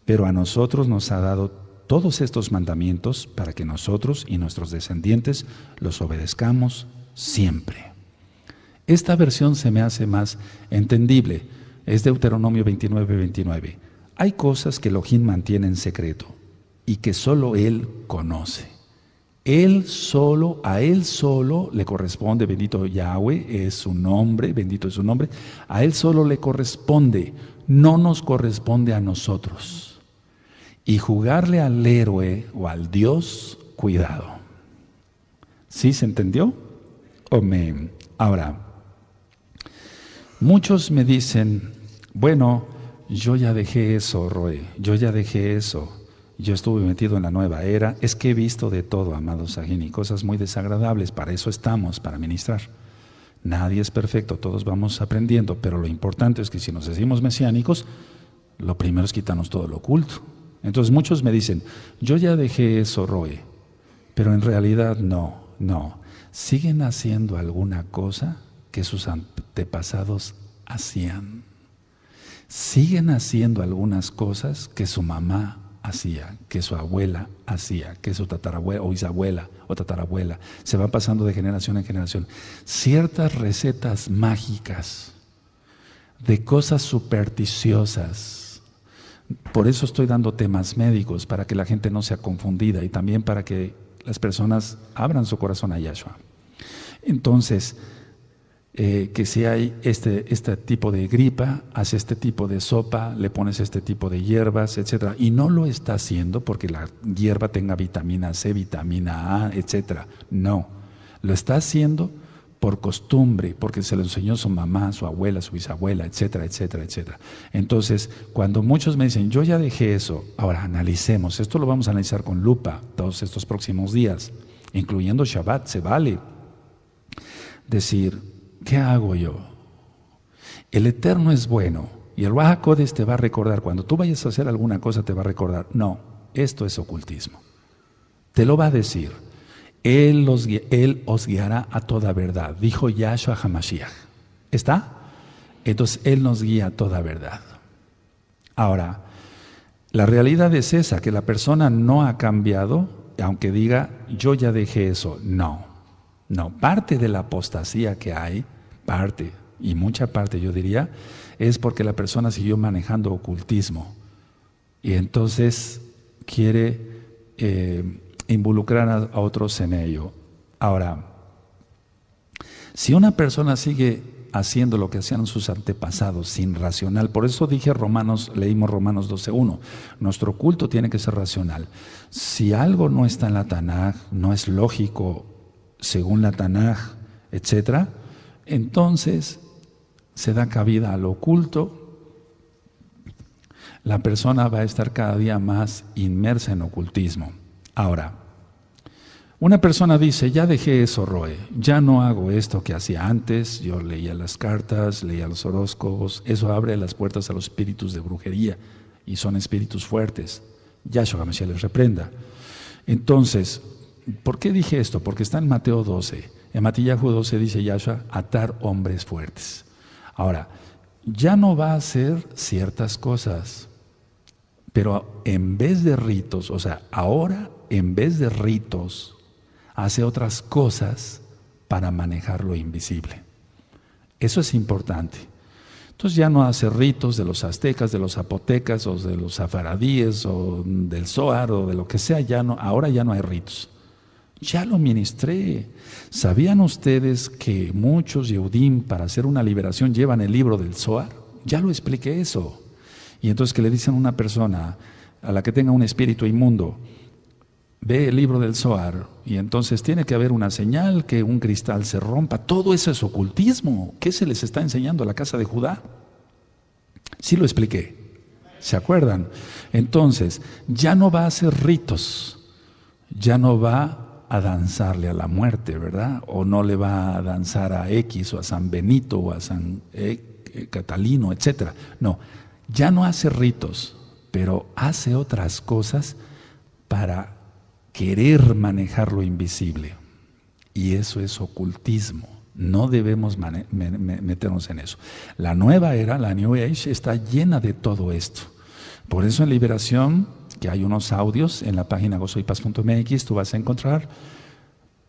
pero a nosotros nos ha dado todos estos mandamientos para que nosotros y nuestros descendientes los obedezcamos siempre. Esta versión se me hace más entendible. Es Deuteronomio 29, 29. Hay cosas que Elohim mantiene en secreto y que solo Él conoce. A Él solo le corresponde, bendito Yahweh, es su nombre, bendito es su nombre, a Él solo le corresponde, no nos corresponde a nosotros. Y jugarle al héroe o al Dios, cuidado. ¿Sí se entendió? Amén. Ahora, muchos me dicen, bueno, yo ya dejé eso, Roe, yo ya dejé eso. Yo estuve metido en la nueva era. Es que he visto de todo, amados Sahin, cosas muy desagradables. Para eso estamos, para ministrar. Nadie es perfecto, todos vamos aprendiendo, pero lo importante es que si nos decimos mesiánicos, lo primero es quitarnos todo lo oculto. Entonces muchos me dicen, yo ya dejé eso, Roe, pero en realidad no. Siguen haciendo alguna cosa que sus antepasados hacían. Siguen haciendo algunas cosas que su mamá hacía, que su abuela hacía, que su tatarabuela o bisabuela o tatarabuela. Se va pasando de generación en generación. Ciertas recetas mágicas de cosas supersticiosas. Por eso estoy dando temas médicos, para que la gente no sea confundida y también para que las personas abran su corazón a Yahshua. Entonces, que si hay este tipo de gripa, hace este tipo de sopa, le pones este tipo de hierbas, etcétera, y no lo está haciendo porque la hierba tenga vitamina C, vitamina A, etcétera. No, lo está haciendo por costumbre, porque se lo enseñó su mamá, su abuela, su bisabuela, etcétera, etcétera, etcétera. Entonces, cuando muchos me dicen, yo ya dejé eso, ahora analicemos, esto lo vamos a analizar con lupa todos estos próximos días, incluyendo Shabbat, se vale decir, ¿qué hago yo? El Eterno es bueno y el Ruach HaKodesh te va a recordar. Cuando tú vayas a hacer alguna cosa te va a recordar. No, esto es ocultismo. Te lo va a decir. Él os guiará a toda verdad, dijo Yahshua HaMashiach. ¿Está? Entonces Él nos guía a toda verdad. Ahora, la realidad es esa, que la persona no ha cambiado, aunque diga, yo ya dejé eso. No, parte de la apostasía que hay, y mucha parte yo diría, es porque la persona siguió manejando ocultismo y entonces quiere involucrar a otros en ello. Ahora, si una persona sigue haciendo lo que hacían sus antepasados sin racional, por eso leímos Romanos 12:1, nuestro culto tiene que ser racional. Si algo no está en la Tanaj, no es lógico según la Tanaj, etc., entonces se da cabida al oculto. La persona va a estar cada día más inmersa en ocultismo. Ahora, una persona dice, ya dejé eso, Roe, ya no hago esto que hacía antes, yo leía las cartas, leía los horóscopos, eso abre las puertas a los espíritus de brujería y son espíritus fuertes. Yahshua HaMashiach les reprenda. Entonces, ¿por qué dije esto? Porque está en Mateo 12. En Matillahu 12 dice Yahshua, atar hombres fuertes. Ahora, ya no va a hacer ciertas cosas, pero en vez de ritos, o sea, ahora en vez de ritos, hace otras cosas para manejar lo invisible. Eso es importante. Entonces ya no hace ritos de los aztecas, de los zapotecas, o de los safaradíes, o del Zohar, o de lo que sea, ahora ya no hay ritos. Ya lo ministré. ¿Sabían ustedes que muchos Yehudim para hacer una liberación llevan el libro del Zohar? Ya lo expliqué eso. Y entonces que le dicen a una persona a la que tenga un espíritu inmundo, ve el libro del Zohar, y entonces tiene que haber una señal, que un cristal se rompa. Todo eso es ocultismo. ¿Qué se les está enseñando a la casa de Judá? Sí lo expliqué. ¿Se acuerdan? Entonces, ya no va a hacer ritos, ya no va a danzarle a la muerte, ¿verdad? O no le va a danzar a X o a San Benito o a San Catalino, etc. No, ya no hace ritos, pero hace otras cosas para querer manejar lo invisible. Y eso es ocultismo. No debemos meternos en eso. La nueva era, la New Age, está llena de todo esto. Por eso en Liberación, que hay unos audios en la página gozoypaz.mx, tú vas a encontrar: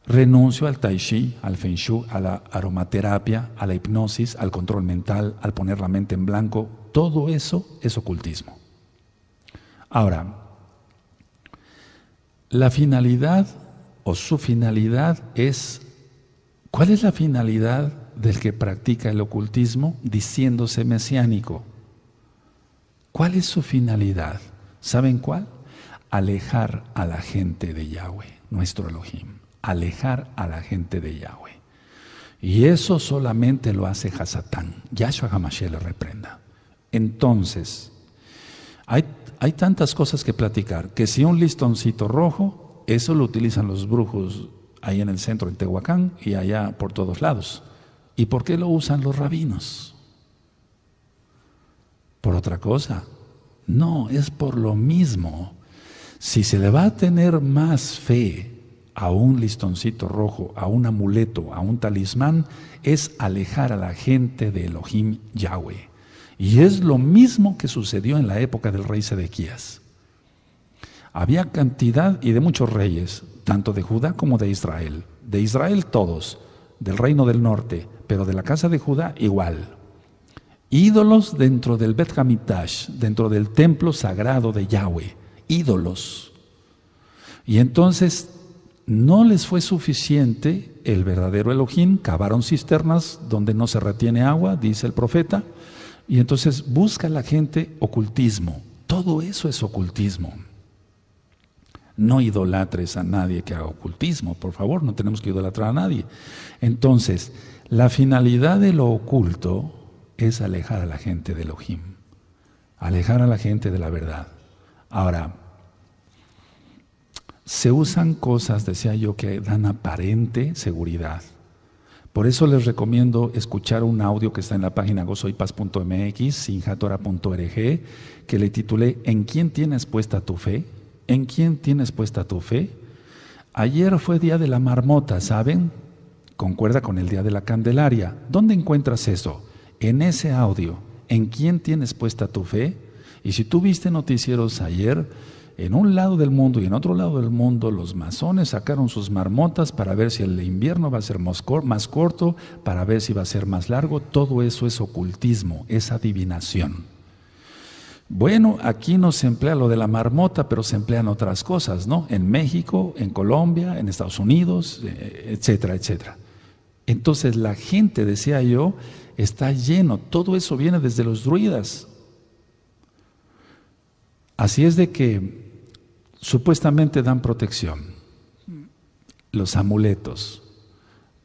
renuncio al tai chi, al feng shui, a la aromaterapia, a la hipnosis, al control mental, al poner la mente en blanco. Todo eso es ocultismo. Ahora, la finalidad o su finalidad es, ¿cuál es la finalidad del que practica el ocultismo diciéndose mesiánico? ¿Cuál es su finalidad? ¿Saben cuál? Alejar a la gente de Yahweh, nuestro Elohim. Alejar a la gente de Yahweh. Y eso solamente lo hace Hasatán. Yahshua HaMashiach le reprenda. Entonces, hay tantas cosas que platicar, que si un listoncito rojo, eso lo utilizan los brujos ahí en el centro, en Tehuacán, y allá por todos lados. ¿Y por qué lo usan los rabinos? ¿Por otra cosa? No, es por lo mismo. Si se le va a tener más fe a un listoncito rojo, a un amuleto, a un talismán, es alejar a la gente de Elohim Yahweh. Y es lo mismo que sucedió en la época del rey Sedequías. Había cantidad y de muchos reyes, tanto de Judá como de Israel. De Israel todos, del reino del norte, pero de la casa de Judá igual. Ídolos dentro del Bet Hamikdash, dentro del templo sagrado de Yahweh. Ídolos. Y entonces no les fue suficiente el verdadero Elohim, cavaron cisternas donde no se retiene agua, dice el profeta, y entonces busca la gente ocultismo. Todo eso es ocultismo. No idolatres a nadie que haga ocultismo, por favor, no tenemos que idolatrar a nadie. Entonces, la finalidad de lo oculto es alejar a la gente de Elohim, alejar a la gente de la verdad. Ahora, se usan cosas, decía yo, que dan aparente seguridad. Por eso les recomiendo escuchar un audio que está en la página gozoypaz.mx, sinjatora.org, que le titulé ¿En quién tienes puesta tu fe? ¿En quién tienes puesta tu fe? Ayer fue día de la marmota, ¿saben? Concuerda con el día de la Candelaria. ¿Dónde encuentras eso? En ese audio. ¿En quién tienes puesta tu fe? Y si tú viste noticieros ayer, en un lado del mundo y en otro lado del mundo, los masones sacaron sus marmotas para ver si el invierno va a ser más corto, para ver si va a ser más largo. Todo eso es ocultismo, es adivinación. Bueno, aquí no se emplea lo de la marmota, pero se emplean otras cosas, ¿no? En México, en Colombia, en Estados Unidos, etcétera, etcétera. Entonces la gente, decía yo, está lleno, todo eso viene desde los druidas. Así es de que supuestamente dan protección, los amuletos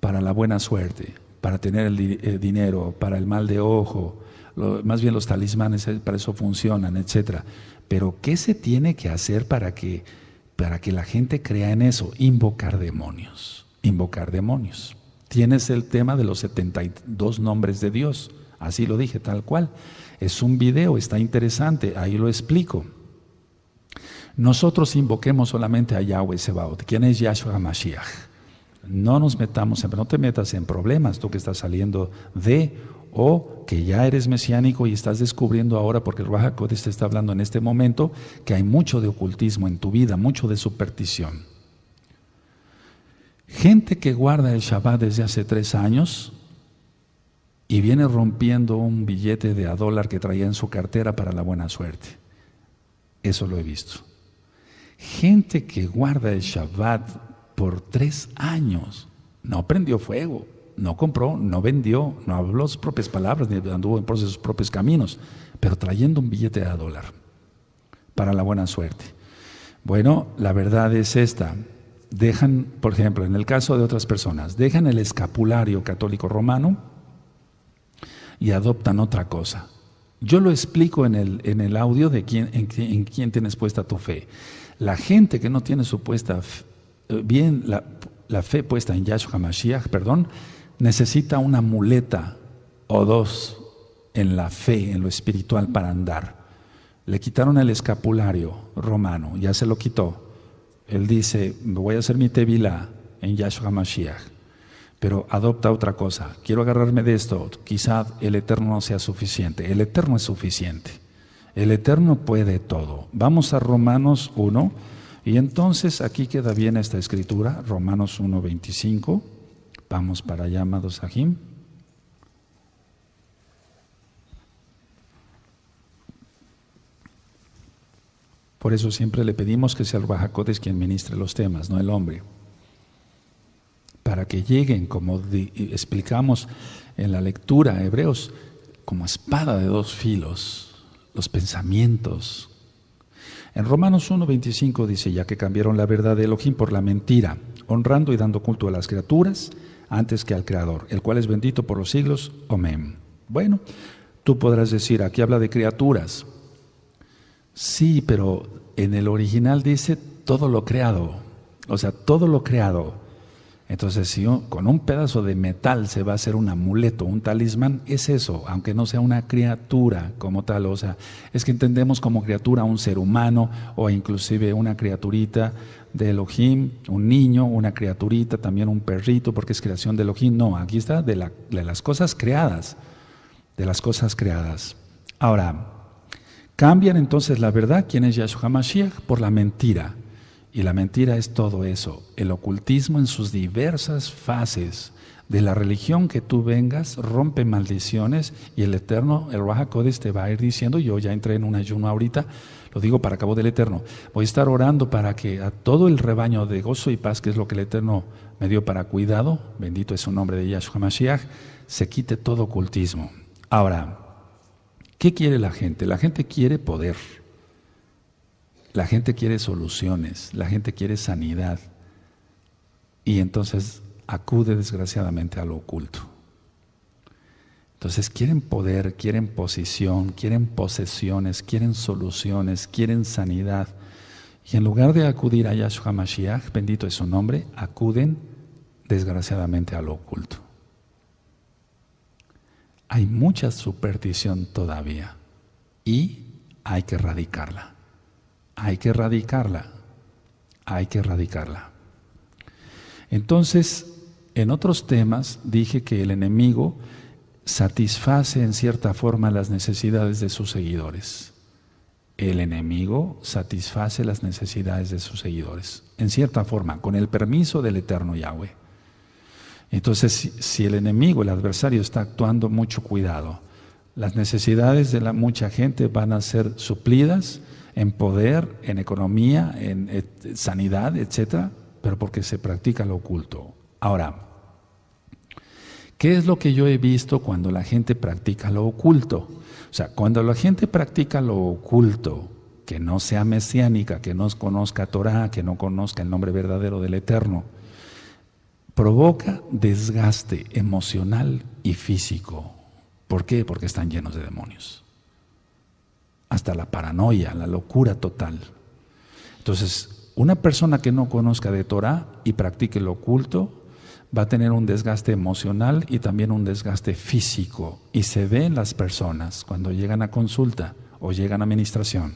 para la buena suerte, para tener el dinero, para el mal de ojo, más bien los talismanes para eso funcionan, etcétera. Pero ¿qué se tiene que hacer para que la gente crea en eso? Invocar demonios, invocar demonios. Tienes el tema de los 72 nombres de Dios, así lo dije tal cual. Es un video, está interesante, ahí lo explico. Nosotros invoquemos solamente a Yahweh Sebaot. ¿Quién es Yahshua Mashiach? No nos metamos, no te metas en problemas, tú que estás saliendo o que ya eres mesiánico y estás descubriendo ahora, porque el Ruach HaKodesh te está hablando en este momento, que hay mucho de ocultismo en tu vida, mucho de superstición. Gente que guarda el Shabbat desde hace 3 años y viene rompiendo un billete de $1 que traía en su cartera para la buena suerte. Eso lo he visto. Gente que guarda el Shabbat por 3 años, no prendió fuego, no compró, no vendió, no habló sus propias palabras, ni anduvo por sus propios caminos, pero trayendo un billete de $1 para la buena suerte. Bueno, la verdad es esta. Dejan, por ejemplo, en el caso de otras personas, dejan el escapulario católico romano y adoptan otra cosa. Yo lo explico en el audio de en quién tienes puesta tu fe. La gente que no tiene supuesta bien la fe puesta en Yahshua Mashiach, necesita una muleta o 2 en la fe, en lo espiritual para andar. Le quitaron el escapulario romano, ya se lo quitó. Él dice, voy a hacer mi tevilá en Yahshua Mashiach, pero adopta otra cosa. Quiero agarrarme de esto, quizá el Eterno no sea suficiente. El Eterno es suficiente. El Eterno puede todo. Vamos a Romanos 1, y entonces aquí queda bien esta escritura, Romanos 1:25. Vamos para allá, amados Sahim. Por eso siempre le pedimos que sea el Ruach HaKodesh quien ministre los temas, no el hombre. Para que lleguen, como explicamos en la lectura a Hebreos, como espada de 2 filos, los pensamientos. En Romanos 1:25 dice, ya que cambiaron la verdad de Elohim por la mentira, honrando y dando culto a las criaturas antes que al Creador, el cual es bendito por los siglos. Amén. Bueno, tú podrás decir, aquí habla de criaturas. Sí, pero en el original dice todo lo creado, o sea, todo lo creado. Entonces, si con un pedazo de metal se va a hacer un amuleto, un talismán, es eso, aunque no sea una criatura como tal. O sea, es que entendemos como criatura un ser humano o inclusive una criaturita de Elohim, un niño, una criaturita, también un perrito, porque es creación de Elohim. No, aquí está de las cosas creadas, de las cosas creadas. Ahora, cambian entonces la verdad, ¿quién es Yahshua Mashiach? Por la mentira. Y la mentira es todo eso, el ocultismo en sus diversas fases. De la religión que tú vengas, rompe maldiciones y el Eterno, el Ruach HaKodesh te va a ir diciendo, yo ya entré en un ayuno ahorita, lo digo para cabo del Eterno, voy a estar orando para que a todo el rebaño de gozo y paz, que es lo que el Eterno me dio para cuidado, bendito es su nombre de Yahshua Mashiach, se quite todo ocultismo. Ahora, ¿qué quiere la gente? La gente quiere poder. La gente quiere soluciones, la gente quiere sanidad y entonces acude desgraciadamente a lo oculto. Entonces quieren poder, quieren posición, quieren posesiones, quieren soluciones, quieren sanidad y en lugar de acudir a Yahshua Mashiach, bendito es su nombre, acuden desgraciadamente a lo oculto. Hay mucha superstición todavía y hay que erradicarla. Hay que erradicarla, hay que erradicarla. Entonces, en otros temas dije que el enemigo satisface en cierta forma las necesidades de sus seguidores. El enemigo satisface las necesidades de sus seguidores, en cierta forma, con el permiso del eterno Yahweh. Entonces, si el enemigo, el adversario, está actuando, mucho cuidado. Las necesidades de mucha gente van a ser suplidas en poder, en economía, en sanidad, etcétera, pero porque se practica lo oculto. Ahora, ¿qué es lo que yo he visto cuando la gente practica lo oculto? O sea, cuando la gente practica lo oculto, que no sea mesiánica, que no conozca Torah, que no conozca el nombre verdadero del Eterno, provoca desgaste emocional y físico. ¿Por qué? Porque están llenos de demonios. Hasta la paranoia, la locura total. Entonces, una persona que no conozca de Torah y practique lo oculto va a tener un desgaste emocional y también un desgaste físico. Y se ve en las personas cuando llegan a consulta o llegan a administración.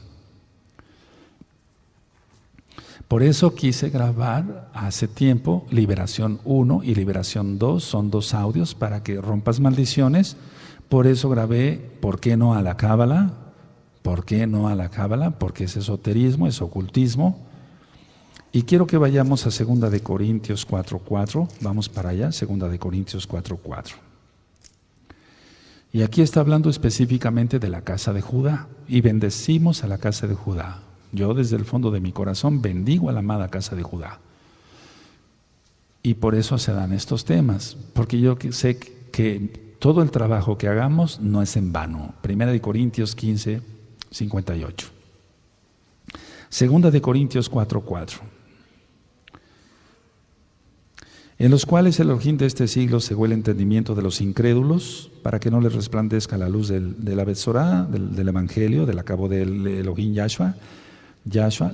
Por eso quise grabar hace tiempo Liberación 1 y Liberación 2, son 2 audios para que rompas maldiciones. Por eso grabé ¿por qué no a la Cábala? ¿Por qué no a la Cábala? Porque es esoterismo, es ocultismo. Y quiero que vayamos a 2 de Corintios 4:4. Vamos para allá, 2 de Corintios 4:4. Y aquí está hablando específicamente de la casa de Judá. Y bendecimos a la casa de Judá. Yo desde el fondo de mi corazón bendigo a la amada casa de Judá. Y por eso se dan estos temas. Porque yo sé que todo el trabajo que hagamos no es en vano. 1 de Corintios 15:58. 2 de Corintios 4:4. En los cuales el Elohim de este siglo cegó el entendimiento de los incrédulos, para que no les resplandezca la luz de la Betzorá, del Evangelio, del acabo del Elohim Yahshua,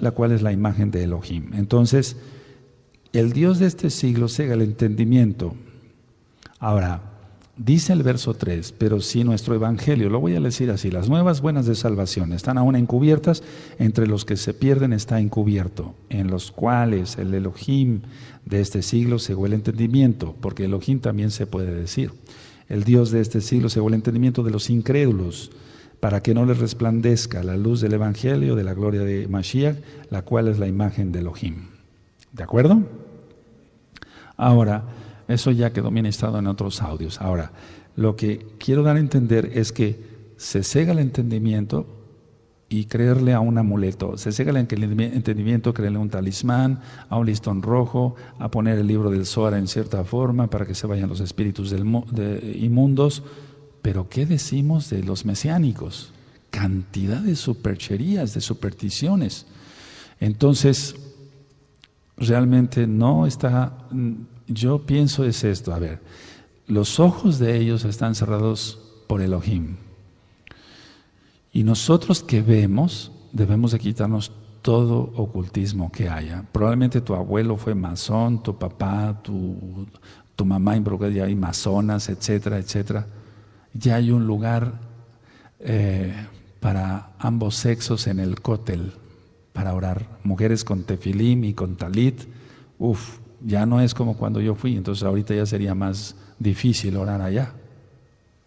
la cual es la imagen de Elohim. Entonces, el Dios de este siglo cega el entendimiento. Ahora, dice el verso 3, pero si nuestro Evangelio, lo voy a decir así, las nuevas buenas de salvación están aún encubiertas, entre los que se pierden está encubierto, en los cuales el Elohim de este siglo cegó el entendimiento, porque Elohim también se puede decir. El Dios de este siglo cegó el entendimiento de los incrédulos, para que no les resplandezca la luz del Evangelio, de la gloria de Mashiach, la cual es la imagen de Elohim. ¿De acuerdo? Ahora, eso ya quedó ministrado en otros audios. Ahora, lo que quiero dar a entender es que se cega el entendimiento y creerle a un amuleto. Se cega el entendimiento, creerle a un talismán, a un listón rojo, a poner el libro del Zohar en cierta forma para que se vayan los espíritus inmundos. Pero ¿qué decimos de los mesiánicos? Cantidad de supercherías, de supersticiones. Entonces, realmente no está... Yo pienso es esto, a ver, los ojos de ellos están cerrados por Elohim. Y nosotros que vemos, debemos de quitarnos todo ocultismo que haya. Probablemente tu abuelo fue masón, tu papá, tu mamá involucrada, ya hay masonas, etcétera, etcétera. Ya hay un lugar para ambos sexos en el cótel para orar. Mujeres con tefilim y con talit. Ya no es como cuando yo fui, entonces ahorita ya sería más difícil orar allá.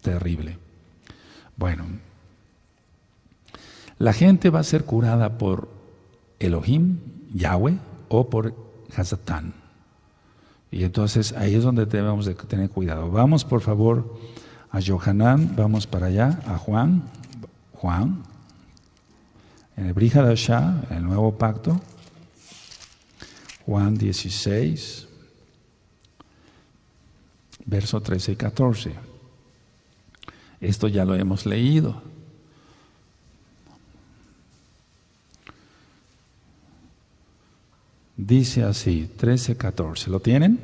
Terrible. Bueno, la gente va a ser curada por Elohim, Yahweh, o por Hasatán. Y entonces ahí es donde debemos de tener cuidado. Vamos por favor a Yohanan, vamos para allá, a Juan, en el Brit Hadashah, el nuevo pacto, Juan 16, verso 13 y 14. Esto ya lo hemos leído. Dice así, 13, 14, ¿lo tienen?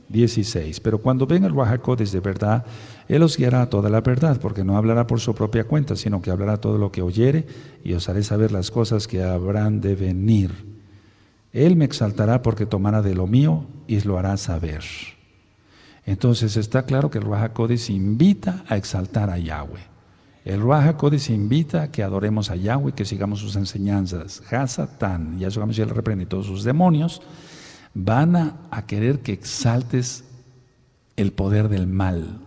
16, pero cuando venga el Ruach HaKodesh de verdad, Él os guiará a toda la verdad, porque no hablará por su propia cuenta, sino que hablará todo lo que oyere, y os haré saber las cosas que habrán de venir. Él me exaltará porque tomará de lo mío y lo hará saber. Entonces está claro que el Ruach HaKodesh invita a exaltar a Yahweh. El Ruach HaKodesh invita a que adoremos a Yahweh, que sigamos sus enseñanzas. Hasatán, Yahshua Mashiach le reprende todos sus demonios, van a querer que exaltes el poder del mal,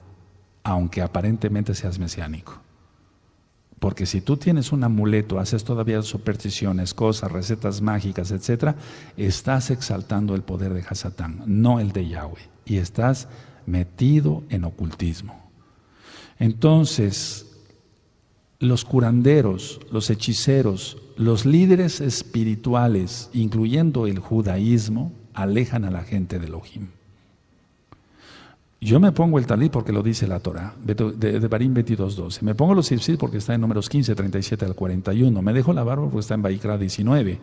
aunque aparentemente seas mesiánico. Porque si tú tienes un amuleto, haces todavía supersticiones, cosas, recetas mágicas, etc., estás exaltando el poder de Hasatán, no el de Yahweh, y estás metido en ocultismo. Entonces, los curanderos, los hechiceros, los líderes espirituales, incluyendo el judaísmo, alejan a la gente de Elohim. Yo me pongo el talit porque lo dice la Torah, de Devarim 22:12. Me pongo los tzitzit porque está en Números 15, 37 al 41. Me dejo la barba porque está en Vaikra 19.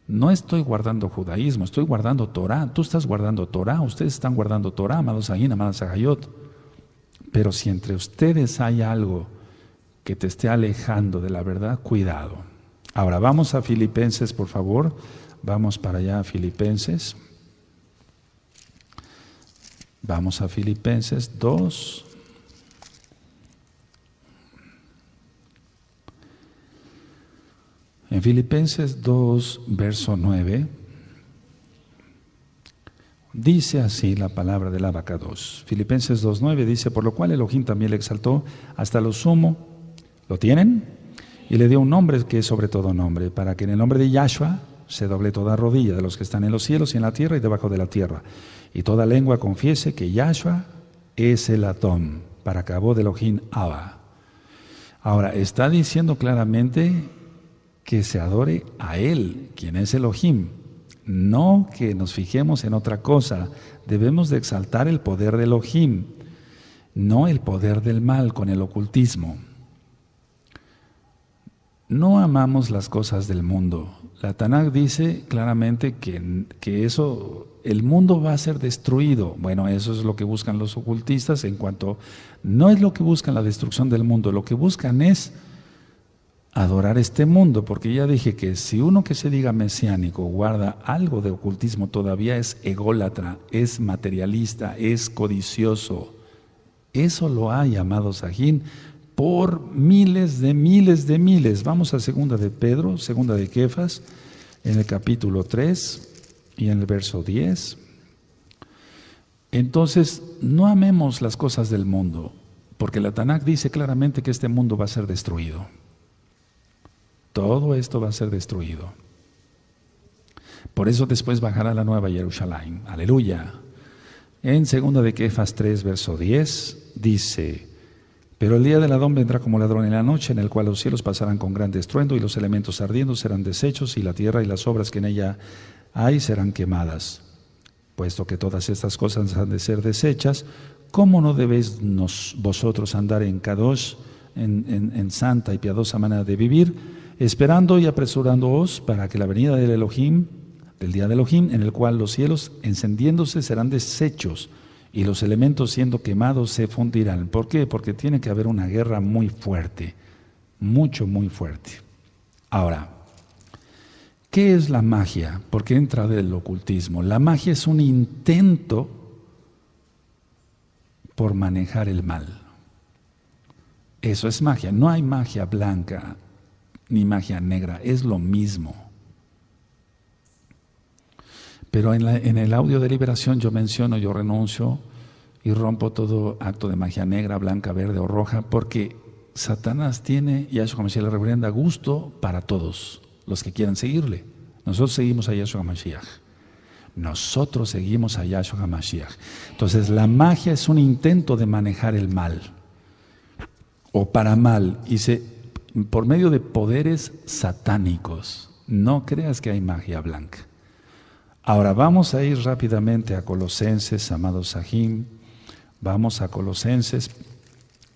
No estoy guardando judaísmo, estoy guardando Torah. Tú estás guardando Torah, ustedes están guardando Torah, amados Sahin, amados Sahayot. Pero si entre ustedes hay algo que te esté alejando de la verdad, cuidado. Ahora vamos a Filipenses, por favor. Vamos para allá a Filipenses. Vamos a Filipenses 2. En Filipenses 2, verso 9, dice así la palabra del Abacados. Filipenses 2:9 dice: por lo cual Elohim también le exaltó hasta lo sumo. ¿Lo tienen? Y le dio un nombre que es sobre todo nombre, para que en el nombre de Yahshua se doble toda rodilla de los que están en los cielos y en la tierra y debajo de la tierra, y toda lengua confiese que Yahshua es el Adón, para cabo de Elohim Abba. Ahora, está diciendo claramente que se adore a Él, quien es Elohim, no que nos fijemos en otra cosa. Debemos de exaltar el poder de Elohim, no el poder del mal con el ocultismo. No amamos las cosas del mundo. La Tanakh dice claramente que eso, el mundo va a ser destruido. Bueno, eso es lo que buscan los ocultistas en cuanto, no es lo que buscan la destrucción del mundo, lo que buscan es adorar este mundo, porque ya dije que si uno que se diga mesiánico guarda algo de ocultismo todavía es ególatra, es materialista, es codicioso. Eso lo hay, amados Sahin, por miles de miles de miles. Vamos a segunda de Pedro, segunda de Kefas, en el capítulo 3 y en el verso 10. Entonces, no amemos las cosas del mundo, porque la Tanakh dice claramente que este mundo va a ser destruido. Todo esto va a ser destruido. Por eso después bajará la nueva Jerusalén. Aleluya. En segunda de Kefas 3, verso 10, dice: pero el día del Adón vendrá como ladrón en la noche, en el cual los cielos pasarán con gran estruendo y los elementos ardiendo serán deshechos, y la tierra y las obras que en ella hay serán quemadas. Puesto que todas estas cosas han de ser deshechas, ¿cómo no debéis vosotros andar en Kadosh, en santa y piadosa manera de vivir, esperando y apresurándoos para que la venida del Elohim, del día de Elohim, en el cual los cielos encendiéndose serán deshechos y los elementos siendo quemados se fundirán? ¿Por qué? Porque tiene que haber una guerra muy fuerte, muy fuerte. Ahora, ¿qué es la magia? ¿Por qué entra del ocultismo? La magia es un intento por manejar el mal. Eso es magia. No hay magia blanca ni magia negra, es lo mismo. Pero en el audio de liberación yo menciono, yo renuncio y rompo todo acto de magia negra, blanca, verde o roja, porque Satanás tiene, Yahshua HaMashiach le reverenda, gusto para todos los que quieran seguirle. Nosotros seguimos a Yahshua HaMashiach. Nosotros seguimos a Yahshua HaMashiach. Entonces la magia es un intento de manejar el mal, o para mal, y por medio de poderes satánicos. No creas que hay magia blanca. Ahora vamos a ir rápidamente a Colosenses, amados Sahim. Vamos a Colosenses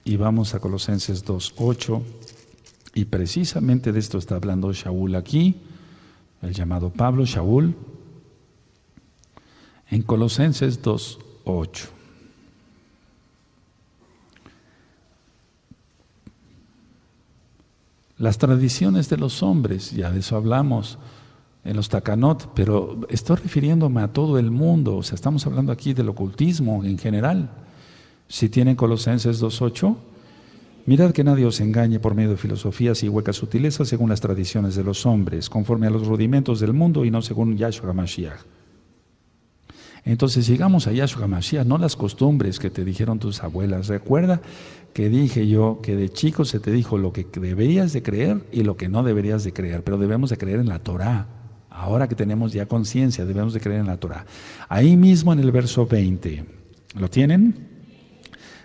y vamos a Colosenses 2:8. Y precisamente de esto está hablando Shaul aquí, el llamado Pablo, Shaul, en Colosenses 2:8. Las tradiciones de los hombres, ya de eso hablamos en los Takanot, pero estoy refiriéndome a todo el mundo, o sea, estamos hablando aquí del ocultismo en general. Si tienen Colosenses 2:8, mirad que nadie os engañe por medio de filosofías y huecas sutilezas según las tradiciones de los hombres, conforme a los rudimentos del mundo y no según Yahshua HaMashiach. Entonces llegamos a Yahshua HaMashiach, no las costumbres que te dijeron tus abuelas. Recuerda que dije yo que de chico se te dijo lo que deberías de creer y lo que no deberías de creer, pero debemos de creer en la Torah. Ahora que tenemos ya conciencia, debemos de creer en la Torah. Ahí mismo en el verso 20, ¿lo tienen?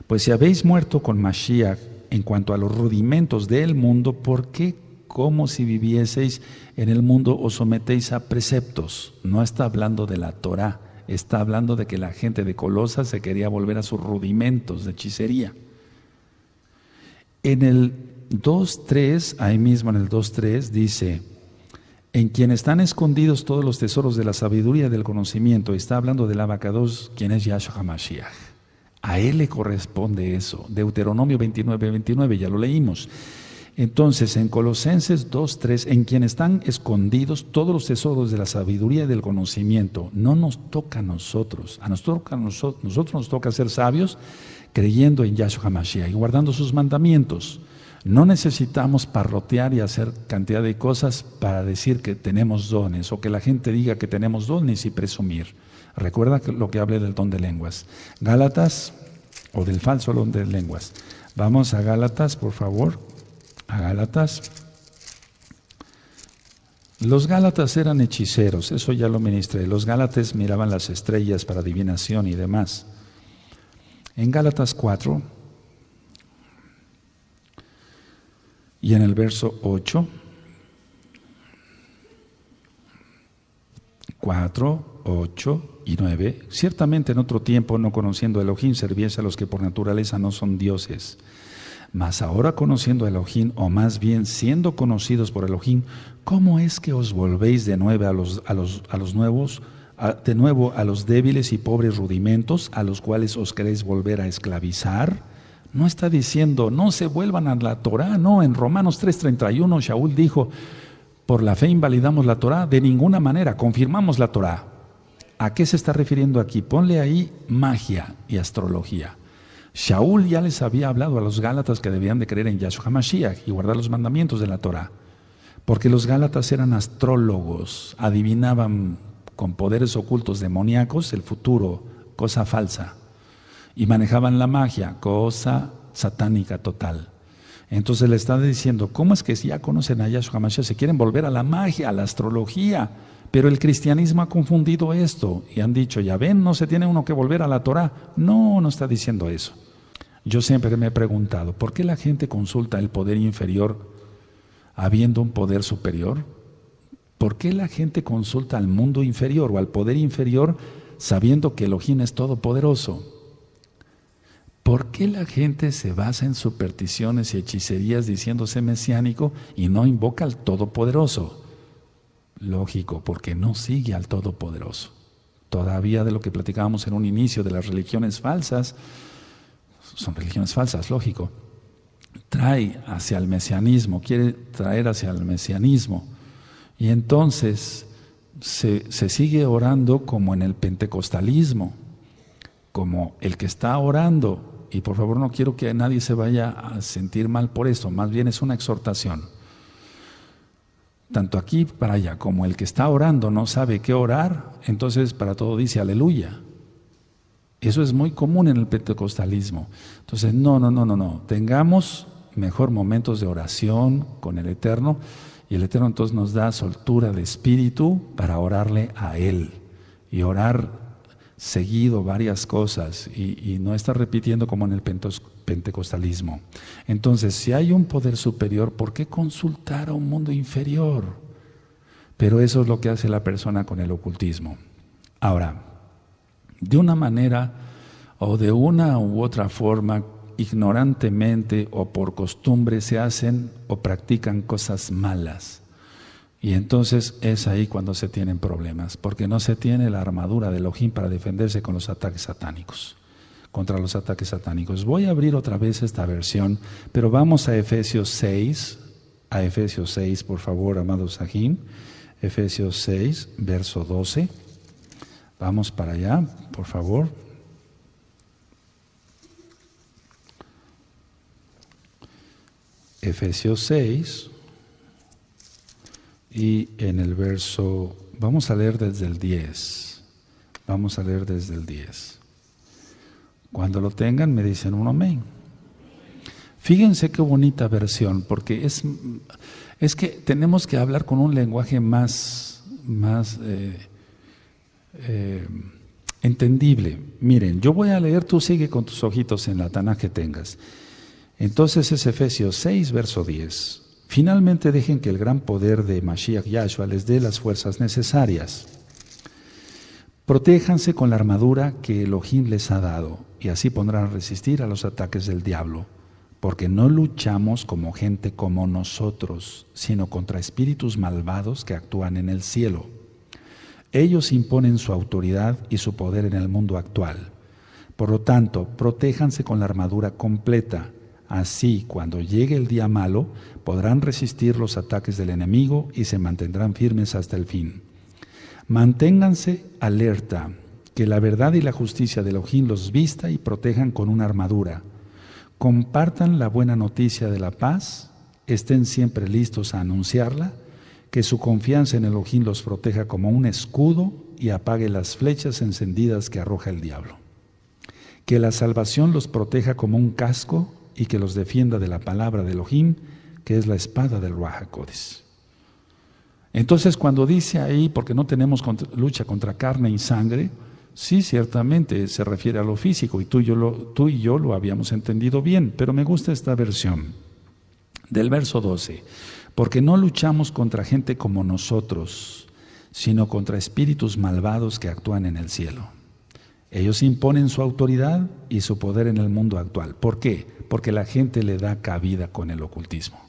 Pues si habéis muerto con Mashiach en cuanto a los rudimentos del mundo, ¿por qué como si vivieseis en el mundo os sometéis a preceptos? No está hablando de la Torah, está hablando de que la gente de Colosas se quería volver a sus rudimentos de hechicería. En el 2.3, ahí mismo en el 2.3 dice, en quien están escondidos todos los tesoros de la sabiduría y del conocimiento. Está hablando del Abacados, quien es Yahshua HaMashiach. A él le corresponde eso. Deuteronomio 29:29, ya lo leímos. Entonces, en Colosenses 2:3, en quien están escondidos todos los tesoros de la sabiduría y del conocimiento. No nos toca a nosotros. Nosotros nos toca ser sabios creyendo en Yahshua HaMashiach y guardando sus mandamientos. No necesitamos parrotear y hacer cantidad de cosas para decir que tenemos dones o que la gente diga que tenemos dones y presumir. Recuerda lo que hablé del don de lenguas. Gálatas, o del falso don de lenguas. Vamos a Gálatas, por favor. A Gálatas. Los Gálatas eran hechiceros, eso ya lo ministré. Los Gálatas miraban las estrellas para adivinación y demás. En Gálatas 4. Y en el verso 8, 4, 8 y 9, ciertamente en otro tiempo, no conociendo a Elohim, servíais a los que por naturaleza no son dioses. Mas ahora conociendo a Elohim, o más bien siendo conocidos por Elohim, ¿cómo es que os volvéis de nuevo a los débiles y pobres rudimentos, a los cuales os queréis volver a esclavizar? No está diciendo, no se vuelvan a la Torah, no. En Romanos 3:31, Shaul dijo, por la fe invalidamos la Torah, de ninguna manera, confirmamos la Torah. ¿A qué se está refiriendo aquí? Ponle ahí magia y astrología. Shaul ya les había hablado a los Gálatas que debían de creer en Yahshua HaMashiach y guardar los mandamientos de la Torah, porque los Gálatas eran astrólogos, adivinaban con poderes ocultos demoníacos el futuro, cosa falsa. Y manejaban la magia, cosa satánica total. Entonces le está diciendo, ¿cómo es que si ya conocen a Yahshua HaMashiach se quieren volver a la magia, a la astrología? Pero el cristianismo ha confundido esto y han dicho, ya ven, no se tiene uno que volver a la Torah. No, no está diciendo eso. Yo siempre me he preguntado, ¿por qué la gente consulta el poder inferior habiendo un poder superior? ¿Por qué la gente consulta al mundo inferior o al poder inferior sabiendo que Elohim es todopoderoso? ¿Por qué la gente se basa en supersticiones y hechicerías diciéndose mesiánico y no invoca al Todopoderoso? Lógico, porque no sigue al Todopoderoso. Todavía de lo que platicábamos en un inicio de las religiones falsas, son religiones falsas, lógico. Trae hacia el mesianismo, quiere traer hacia el mesianismo. Y entonces se sigue orando como en el pentecostalismo, como el que está orando. Y por favor no quiero que nadie se vaya a sentir mal por esto, más bien es una exhortación. Tanto aquí para allá, como el que está orando no sabe qué orar, entonces para todo dice aleluya. Eso es muy común en el pentecostalismo. Entonces no. Tengamos mejor momentos de oración con el Eterno, y el Eterno entonces nos da soltura de espíritu para orarle a Él y orar seguido varias cosas y no está repitiendo como en el pentecostalismo. Entonces, si hay un poder superior, ¿por qué consultar a un mundo inferior? Pero eso es lo que hace la persona con el ocultismo. Ahora, de una manera o de una u otra forma, ignorantemente o por costumbre se hacen o practican cosas malas. Y entonces es ahí cuando se tienen problemas, porque no se tiene la armadura de Elohim para defenderse con los ataques satánicos, contra los ataques satánicos. Voy a abrir otra vez esta versión, pero vamos a Efesios 6, por favor, amados Sahim. Efesios 6, verso 12. Vamos para allá, por favor. Efesios 6. Y en el verso, vamos a leer desde el 10. Vamos a leer desde el 10. Cuando lo tengan me dicen un amén. Fíjense qué bonita versión, porque es que tenemos que hablar con un lenguaje más entendible. Miren, yo voy a leer, tú sigue con tus ojitos en la Tanaj que tengas. Entonces es Efesios 6, verso 10. Finalmente dejen que el gran poder de Mashiach Yahshua les dé las fuerzas necesarias. Protéjanse con la armadura que Elohim les ha dado, y así podrán resistir a los ataques del diablo, porque no luchamos como gente como nosotros, sino contra espíritus malvados que actúan en el cielo. Ellos imponen su autoridad y su poder en el mundo actual. Por lo tanto, protéjanse con la armadura completa. Así, cuando llegue el día malo, podrán resistir los ataques del enemigo y se mantendrán firmes hasta el fin. Manténganse alerta, que la verdad y la justicia de Elohim los vista y protejan con una armadura. Compartan la buena noticia de la paz, estén siempre listos a anunciarla, que su confianza en Elohim los proteja como un escudo y apague las flechas encendidas que arroja el diablo. Que la salvación los proteja como un casco y que los defienda de la palabra de Elohim, que es la espada del Ruach HaKodesh. Entonces, cuando dice ahí, porque no tenemos lucha contra carne y sangre, sí, ciertamente se refiere a lo físico, y tú y yo lo habíamos entendido bien, pero me gusta esta versión del verso 12. Porque no luchamos contra gente como nosotros, sino contra espíritus malvados que actúan en el cielo. Ellos imponen su autoridad y su poder en el mundo actual. ¿Por qué? Porque la gente le da cabida con el ocultismo.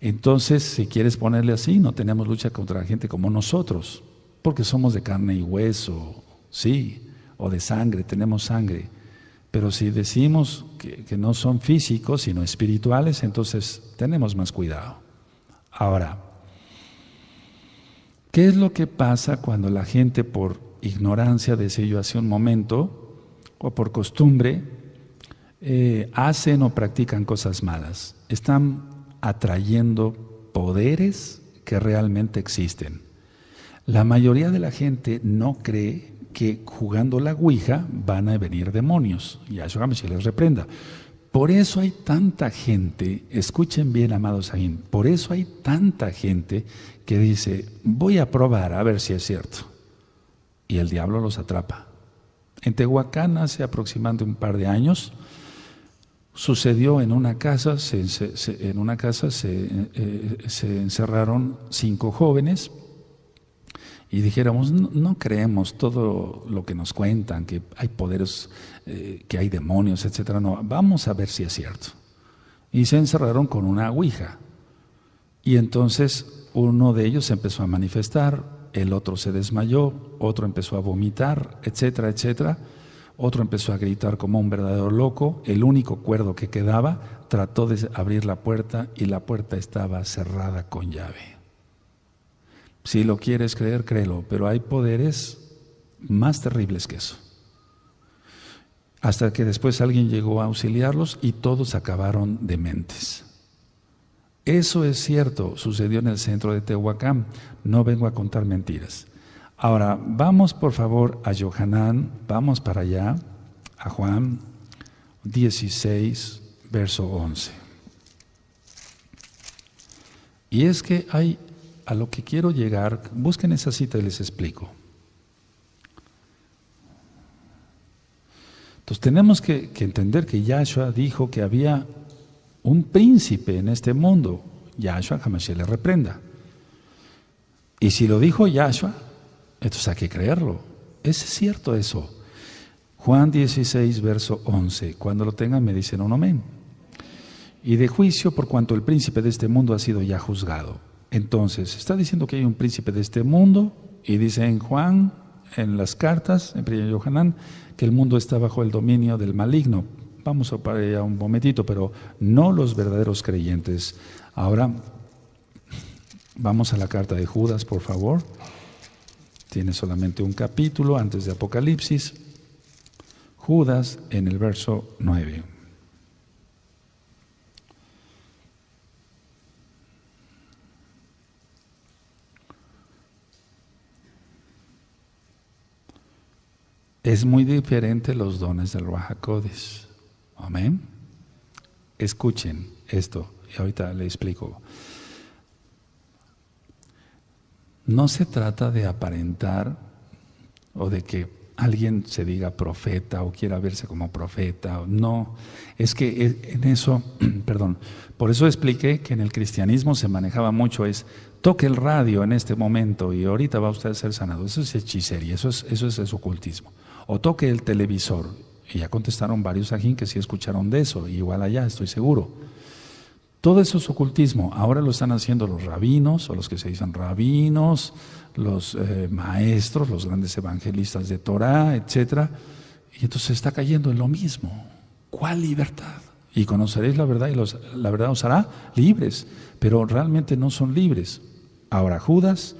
Entonces, si quieres ponerle así, no tenemos lucha contra gente como nosotros, porque somos de carne y hueso, sí, o de sangre, tenemos sangre. Pero si decimos que no son físicos, sino espirituales, entonces tenemos más cuidado. Ahora, ¿qué es lo que pasa cuando la gente por ignorancia, decía yo hace un momento, o por costumbre, hacen o practican cosas malas? Están atrayendo poderes que realmente existen. La mayoría de la gente no cree que jugando la ouija van a venir demonios. Yahshua HaMashiach les reprenda. Por eso hay tanta gente, escuchen bien, amados ahí, por eso hay tanta gente que dice, voy a probar a ver si es cierto. Y el diablo los atrapa. En Tehuacán, hace aproximadamente un par de años, sucedió en una casa, se encerraron 5 jóvenes. Y dijéramos, no creemos todo lo que nos cuentan, que hay poderes, que hay demonios, etcétera. No, vamos a ver si es cierto. Y se encerraron con una ouija. Y entonces uno de ellos se empezó a manifestar, el otro se desmayó, otro empezó a vomitar, etcétera, etcétera. Otro empezó a gritar como un verdadero loco. El único cuerdo que quedaba trató de abrir la puerta y la puerta estaba cerrada con llave. Si lo quieres creer, créelo, pero hay poderes más terribles que eso. Hasta que después alguien llegó a auxiliarlos y todos acabaron dementes. Eso es cierto, sucedió en el centro de Tehuacán. No vengo a contar mentiras. Ahora, vamos por favor a Yohanan, vamos para allá, a Juan 16, verso 11. Y es que hay, a lo que quiero llegar, busquen esa cita y les explico. Entonces tenemos que entender que Yahshua dijo que había un príncipe en este mundo. Yahshua HaMashiach le reprenda. Y si lo dijo Yahshua, entonces hay que creerlo. Es cierto eso. Juan 16, verso 11. Cuando lo tengan me dicen un amén. Y de juicio por cuanto el príncipe de este mundo ha sido ya juzgado. Entonces, está diciendo que hay un príncipe de este mundo, y dice en Juan, en las cartas, en 1 Yohanan, que el mundo está bajo el dominio del maligno. Vamos a parar allá un momentito, pero no los verdaderos creyentes. Ahora, vamos a la carta de Judas, por favor. Tiene solamente un capítulo antes de Apocalipsis. Judas en el verso 9. Es muy diferente los dones del Ruach HaKodesh. Amén. Escuchen esto y ahorita le explico. No se trata de aparentar o de que alguien se diga profeta o quiera verse como profeta. No, es que en eso, perdón, por eso expliqué que en el cristianismo se manejaba mucho toque el radio en este momento y ahorita va usted a ser sanado. Eso es hechicería, eso es ocultismo. O toque el televisor. Y ya contestaron varios ajín que sí escucharon de eso, igual allá, estoy seguro. Todo eso es ocultismo. Ahora lo están haciendo los rabinos, o los que se dicen rabinos, los maestros, los grandes evangelistas de Torah, etc. Y entonces se está cayendo en lo mismo. ¿Cuál libertad? Y conoceréis la verdad y la verdad os hará libres. Pero realmente no son libres. Ahora Judas,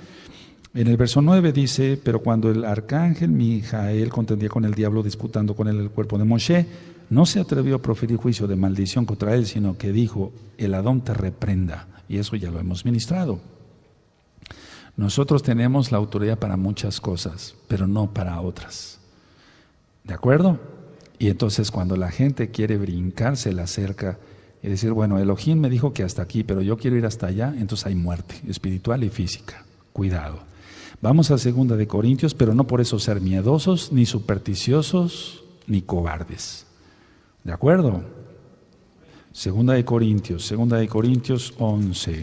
en el verso 9 dice, pero cuando el arcángel Mijael contendía con el diablo disputando con él el cuerpo de Moshe, no se atrevió a proferir juicio de maldición contra él, sino que dijo, el Adón te reprenda. Y eso ya lo hemos ministrado. Nosotros tenemos la autoridad para muchas cosas, pero no para otras. ¿De acuerdo? Y entonces cuando la gente quiere brincarse la cerca y decir, bueno, Elohim me dijo que hasta aquí, pero yo quiero ir hasta allá, entonces hay muerte espiritual y física. Cuidado. Vamos a 2 de Corintios, pero no por eso ser miedosos, ni supersticiosos, ni cobardes. ¿De acuerdo? 2 de Corintios 11.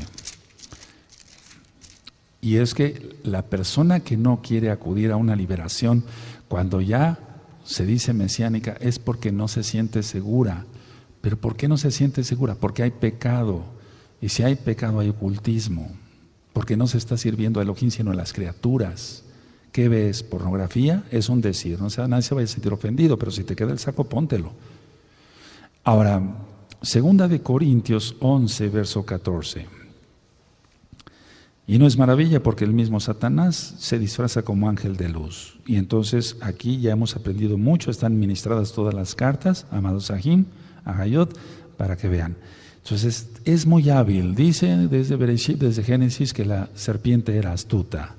Y es que la persona que no quiere acudir a una liberación, cuando ya se dice mesiánica, es porque no se siente segura. ¿Pero por qué no se siente segura? Porque hay pecado. Y si hay pecado, hay ocultismo. Porque no se está sirviendo a Elohim, sino a las criaturas. ¿Qué ves? ¿Pornografía? Es un decir. No sea, nadie se vaya a sentir ofendido, pero si te queda el saco, póntelo. Ahora, 2 de Corintios 11, verso 14. Y no es maravilla porque el mismo Satanás se disfraza como ángel de luz. Y entonces aquí ya hemos aprendido mucho, están ministradas todas las cartas, amados Ahim, Ahayot, para que vean. Entonces es muy hábil, dice desde Bereshit, desde Génesis, que la serpiente era astuta.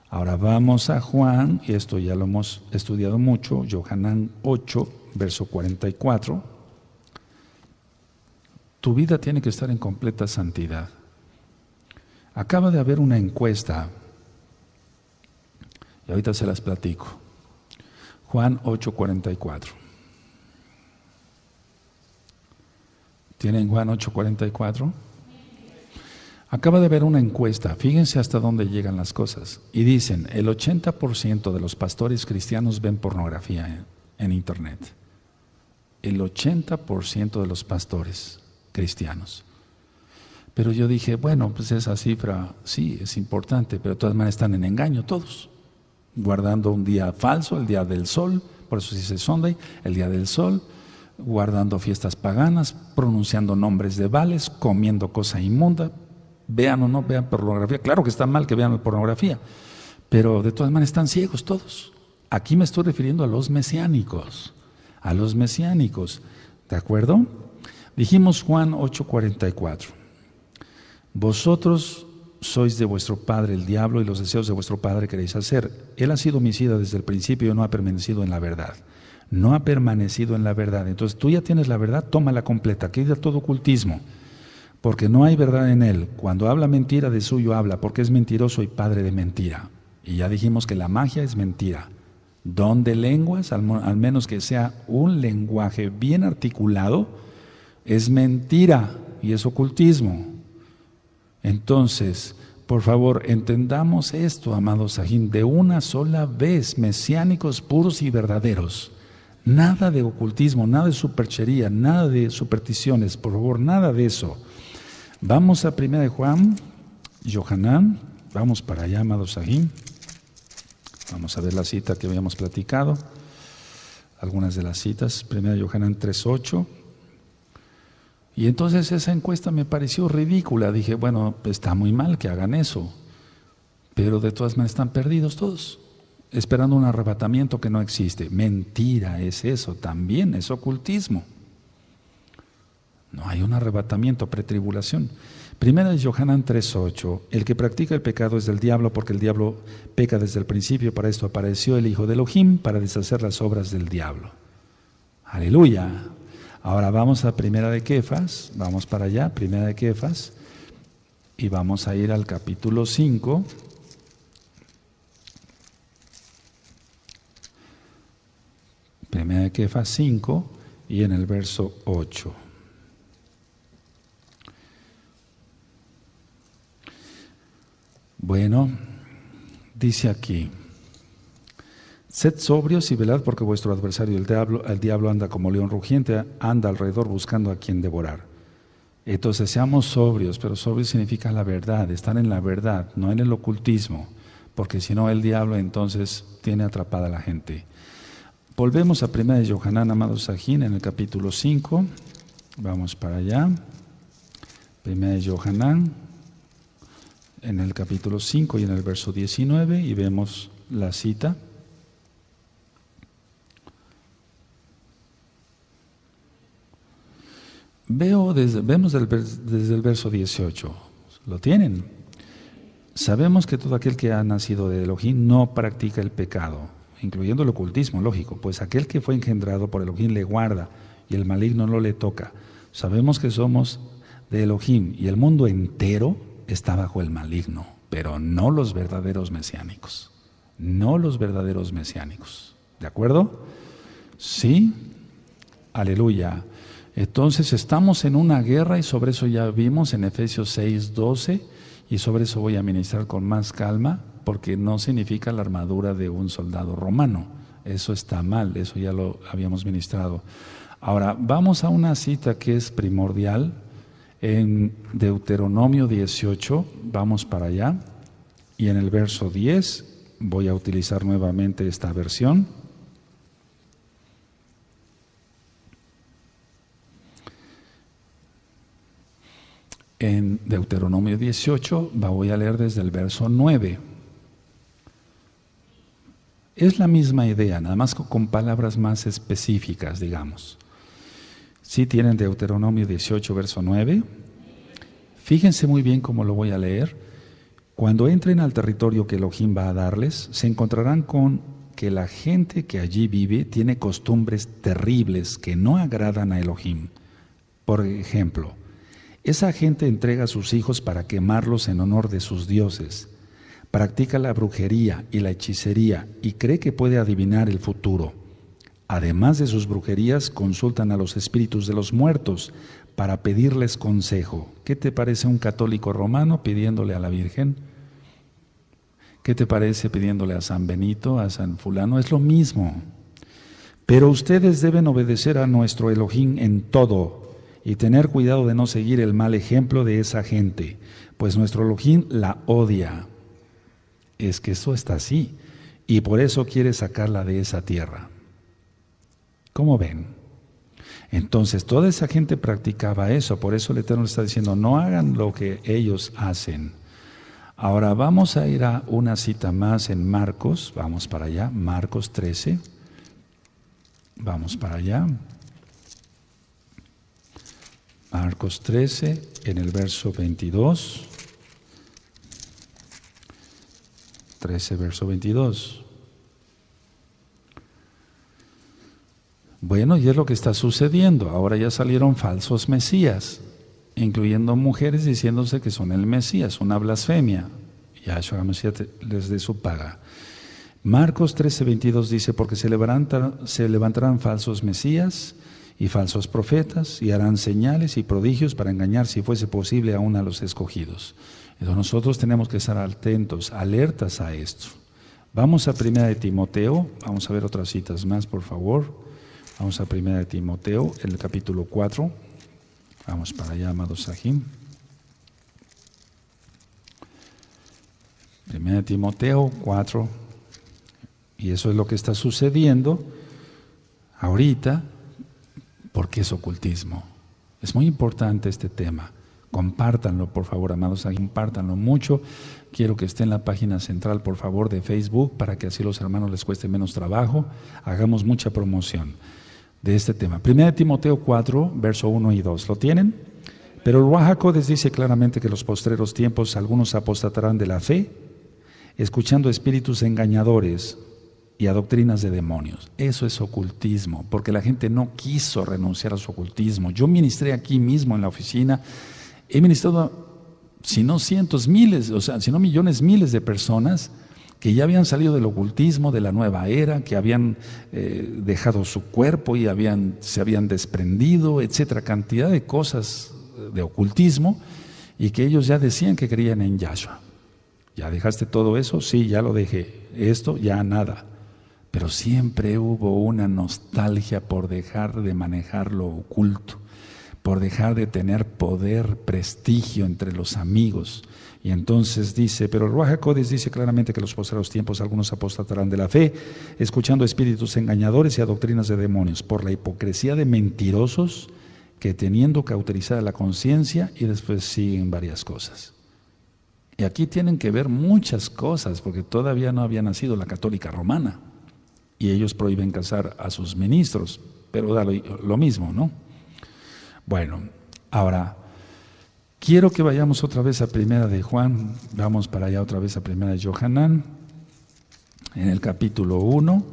Ahora vamos a Juan, y esto ya lo hemos estudiado mucho, Yohanan 8, verso 44. Tu vida tiene que estar en completa santidad. Acaba de haber una encuesta, y ahorita se las platico. Juan 8, 44. ¿Tienen Juan 8, 44? Acaba de haber una encuesta, fíjense hasta dónde llegan las cosas. Y dicen, el 80% de los pastores cristianos ven pornografía en internet. El 80% de los pastores cristianos. Pero yo dije, bueno, pues esa cifra sí es importante, pero de todas maneras están en engaño todos, guardando un día falso, el día del sol, por eso se dice Sunday, el día del sol, guardando fiestas paganas, pronunciando nombres de Baales, comiendo cosa inmunda, vean o no vean pornografía. Claro que está mal que vean pornografía, pero de todas maneras están ciegos todos. Aquí me estoy refiriendo a los mesiánicos, ¿de acuerdo? Dijimos Juan 8:44. Vosotros sois de vuestro padre el diablo y los deseos de vuestro padre queréis hacer. Él ha sido homicida desde el principio y no ha permanecido en la verdad. No ha permanecido en la verdad. Entonces tú ya tienes la verdad, tómala completa. Quita todo ocultismo, porque no hay verdad en él. Cuando habla mentira, de suyo habla, porque es mentiroso y padre de mentira. Y ya dijimos que la magia es mentira. Don de lenguas, al menos que sea un lenguaje bien articulado, es mentira y es ocultismo. Entonces, por favor, entendamos esto, amados Sahim, de una sola vez, mesiánicos puros y verdaderos. Nada de ocultismo, nada de superchería, nada de supersticiones, por favor, nada de eso. Vamos a 1 de Juan, Yohanan, vamos para allá, amados Sahim. Vamos a ver la cita que habíamos platicado, algunas de las citas, 1 de Yohanan 3:8. Y entonces esa encuesta me pareció ridícula. Dije, bueno, está muy mal que hagan eso, pero de todas maneras están perdidos todos, esperando un arrebatamiento que no existe. Mentira es eso, también es ocultismo. No hay un arrebatamiento, pretribulación. Primera de Yohanan 3:8, el que practica el pecado es del diablo, porque el diablo peca desde el principio. Para esto apareció el Hijo de Elohim, para deshacer las obras del diablo. Aleluya. Ahora vamos a Primera de Kefas, vamos para allá, Primera de Kefas, y vamos a ir al capítulo 5. Primera de Kefas 5 y en el verso 8. Bueno, dice aquí: sed sobrios y velad, porque vuestro adversario el diablo anda como león rugiente, anda alrededor buscando a quien devorar. Entonces seamos sobrios, pero sobrio significa la verdad, estar en la verdad, no en el ocultismo, porque si no el diablo entonces tiene atrapada a la gente. Volvemos a Primera de Yohanan, amados Sajín, en el capítulo 5, vamos para allá, Primera de Yohanan, en el capítulo 5 y en el verso 19, y vemos la cita. Vemos desde el verso 18, ¿lo tienen? Sabemos que todo aquel que ha nacido de Elohim no practica el pecado, incluyendo el ocultismo, lógico, pues aquel que fue engendrado por Elohim le guarda y el maligno no le toca. Sabemos que somos de Elohim y el mundo entero está bajo el maligno, pero no los verdaderos mesiánicos, no los verdaderos mesiánicos. ¿De acuerdo? ¿Sí? Aleluya. Entonces estamos en una guerra y sobre eso ya vimos en Efesios 6:12 y sobre eso voy a ministrar con más calma porque no significa la armadura de un soldado romano. Eso está mal, eso ya lo habíamos ministrado. Ahora vamos a una cita que es primordial. En Deuteronomio 18, vamos para allá, y en el verso 10 voy a utilizar nuevamente esta versión. En Deuteronomio 18 voy a leer desde el verso 9. Es la misma idea, nada más con palabras más específicas, digamos. ¿Sí tienen Deuteronomio 18, verso 9? Fíjense muy bien cómo lo voy a leer. Cuando entren al territorio que Elohim va a darles, se encontrarán con que la gente que allí vive tiene costumbres terribles que no agradan a Elohim. Por ejemplo, esa gente entrega a sus hijos para quemarlos en honor de sus dioses, practica la brujería y la hechicería y cree que puede adivinar el futuro. Además de sus brujerías, consultan a los espíritus de los muertos para pedirles consejo. ¿Qué te parece un católico romano pidiéndole a la Virgen? ¿Qué te parece pidiéndole a San Benito, a San Fulano? Es lo mismo. Pero ustedes deben obedecer a nuestro Elohim en todo y tener cuidado de no seguir el mal ejemplo de esa gente, pues nuestro Elohim la odia. Es que eso está así y por eso quiere sacarla de esa tierra. ¿Cómo ven? Entonces toda esa gente practicaba eso, por eso el Eterno está diciendo, no hagan lo que ellos hacen. Ahora vamos a ir a una cita más en Marcos, vamos para allá, Marcos 13, vamos para allá. Marcos 13, en el verso 22, 13, verso 22. Bueno, y es lo que está sucediendo. Ahora ya salieron falsos mesías, incluyendo mujeres diciéndose que son el Mesías, una blasfemia. Yahshua HaMashiach les dé su paga. Marcos 13:22 dice, porque se levantarán falsos mesías y falsos profetas y harán señales y prodigios para engañar, si fuese posible, aún a los escogidos. Entonces nosotros tenemos que estar atentos, alertas a esto. Vamos a Primera de Timoteo, vamos a ver otras citas más, por favor. Vamos a Primera de Timoteo, el capítulo 4. Vamos para allá, amados Sahim. Primera de Timoteo 4. Y eso es lo que está sucediendo ahorita, porque es ocultismo. Es muy importante este tema. Compártanlo, por favor, amados, compártanlo mucho. Quiero que esté en la página central, por favor, de Facebook, para que así los hermanos les cueste menos trabajo. Hagamos mucha promoción de este tema. Primera de Timoteo 4, verso 1 y 2. ¿Lo tienen? Pero el Ruach HaKodesh dice claramente que en los postreros tiempos algunos apostatarán de la fe, escuchando espíritus engañadores y a doctrinas de demonios. Eso es ocultismo, porque la gente no quiso renunciar a su ocultismo. Yo ministré aquí mismo en la oficina, he ministrado, si no cientos, miles, o sea, si no millones, miles de personas que ya habían salido del ocultismo, de la nueva era, que habían dejado su cuerpo y se habían desprendido, etcétera, cantidad de cosas de ocultismo, y que ellos ya decían que creían en Yahshua. ¿Ya dejaste todo eso? Sí, ya lo dejé. Esto, ya nada. Pero siempre hubo una nostalgia por dejar de manejar lo oculto, por dejar de tener poder, prestigio entre los amigos. Y entonces dice, pero el Ruach HaKodesh dice claramente que en los postreros tiempos algunos apostatarán de la fe, escuchando espíritus engañadores y a doctrinas de demonios, por la hipocresía de mentirosos que teniendo cauterizada la conciencia y después siguen varias cosas. Y aquí tienen que ver muchas cosas, porque todavía no había nacido la católica romana, y ellos prohíben casar a sus ministros, pero da lo mismo, ¿no? Bueno, ahora, quiero que vayamos otra vez a Primera de Juan, vamos para allá otra vez a Primera de Yohanan, en el capítulo 1.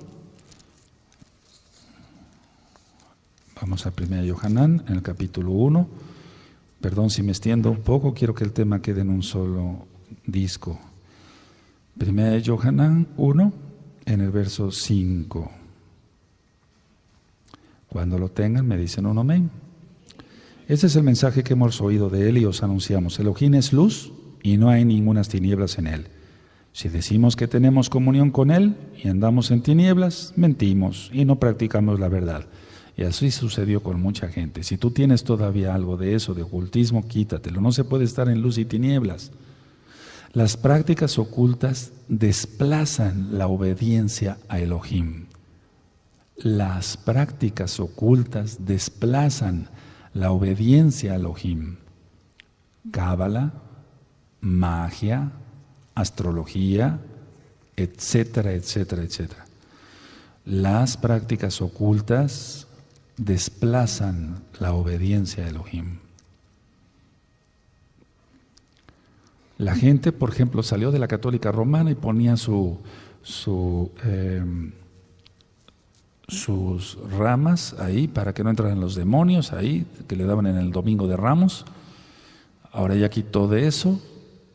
Vamos a Primera de Yohanan, en el capítulo 1. Perdón si me extiendo un poco, quiero que el tema quede en un solo disco. Primera de Yohanan 1, en el verso 5. Cuando lo tengan me dicen un amén. Este es el mensaje que hemos oído de él y os anunciamos. Elohim es luz y no hay ningunas tinieblas en él. Si decimos que tenemos comunión con él y andamos en tinieblas, mentimos y no practicamos la verdad. Y así sucedió con mucha gente. Si tú tienes todavía algo de eso, de ocultismo, quítatelo. No se puede estar en luz y tinieblas. Las prácticas ocultas desplazan la obediencia a Elohim. Las prácticas ocultas desplazan la obediencia a Elohim. Cábala, magia, astrología, etcétera, etcétera, etcétera. Las prácticas ocultas desplazan la obediencia a Elohim. La gente, por ejemplo, salió de la católica romana y ponía sus ramas ahí para que no entraran los demonios ahí, que le daban en el domingo de Ramos. Ahora ya quitó de eso,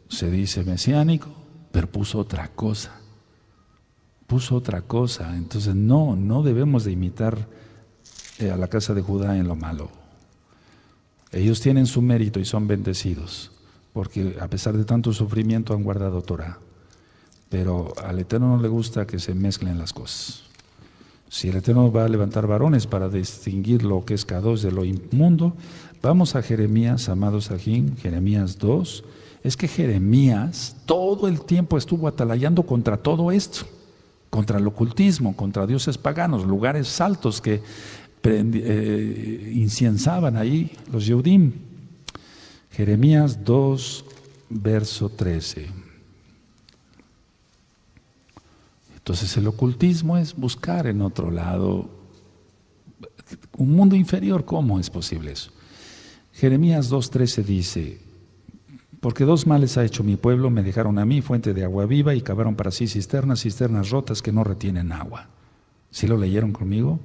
se dice mesiánico, pero puso otra cosa. Entonces no debemos de imitar a la casa de Judá en lo malo. Ellos tienen su mérito y son bendecidos, porque a pesar de tanto sufrimiento han guardado Torah. Pero al Eterno no le gusta que se mezclen las cosas. Si el Eterno va a levantar varones para distinguir lo que es Kadosh de lo inmundo, vamos a Jeremías, amados Sajín, Jeremías 2. Es que Jeremías todo el tiempo estuvo atalayando contra todo esto, contra el ocultismo, contra dioses paganos, lugares altos que inciensaban ahí los Yehudim. Jeremías 2, verso 13. Entonces el ocultismo es buscar en otro lado un mundo inferior. ¿Cómo es posible eso? Jeremías 2:13 dice: porque dos males ha hecho mi pueblo, me dejaron a mí fuente de agua viva y cavaron para sí cisternas rotas que no retienen agua. ¿Sí lo leyeron conmigo?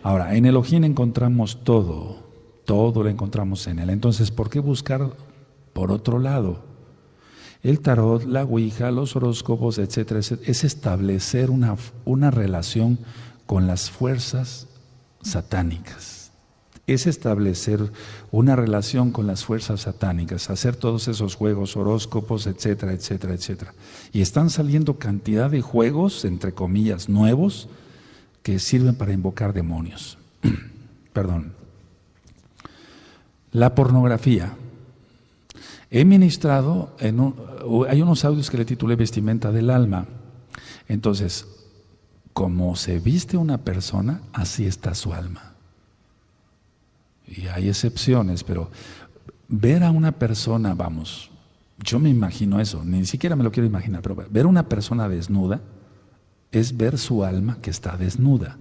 Ahora, en Elohim encontramos todo lo encontramos en él. Entonces, ¿por qué buscar por otro lado? El tarot, la ouija, los horóscopos, etcétera, etcétera, es establecer una relación con las fuerzas satánicas. Es establecer una relación con las fuerzas satánicas, hacer todos esos juegos, horóscopos, etcétera, etcétera, etcétera. Y están saliendo cantidad de juegos, entre comillas, nuevos, que sirven para invocar demonios. Perdón. La pornografía. He ministrado, hay unos audios que le titulé Vestimenta del Alma. Entonces, como se viste una persona, así está su alma. Y hay excepciones, pero ver a una persona, vamos, yo me imagino eso, ni siquiera me lo quiero imaginar, pero ver a una persona desnuda es ver su alma que está desnuda.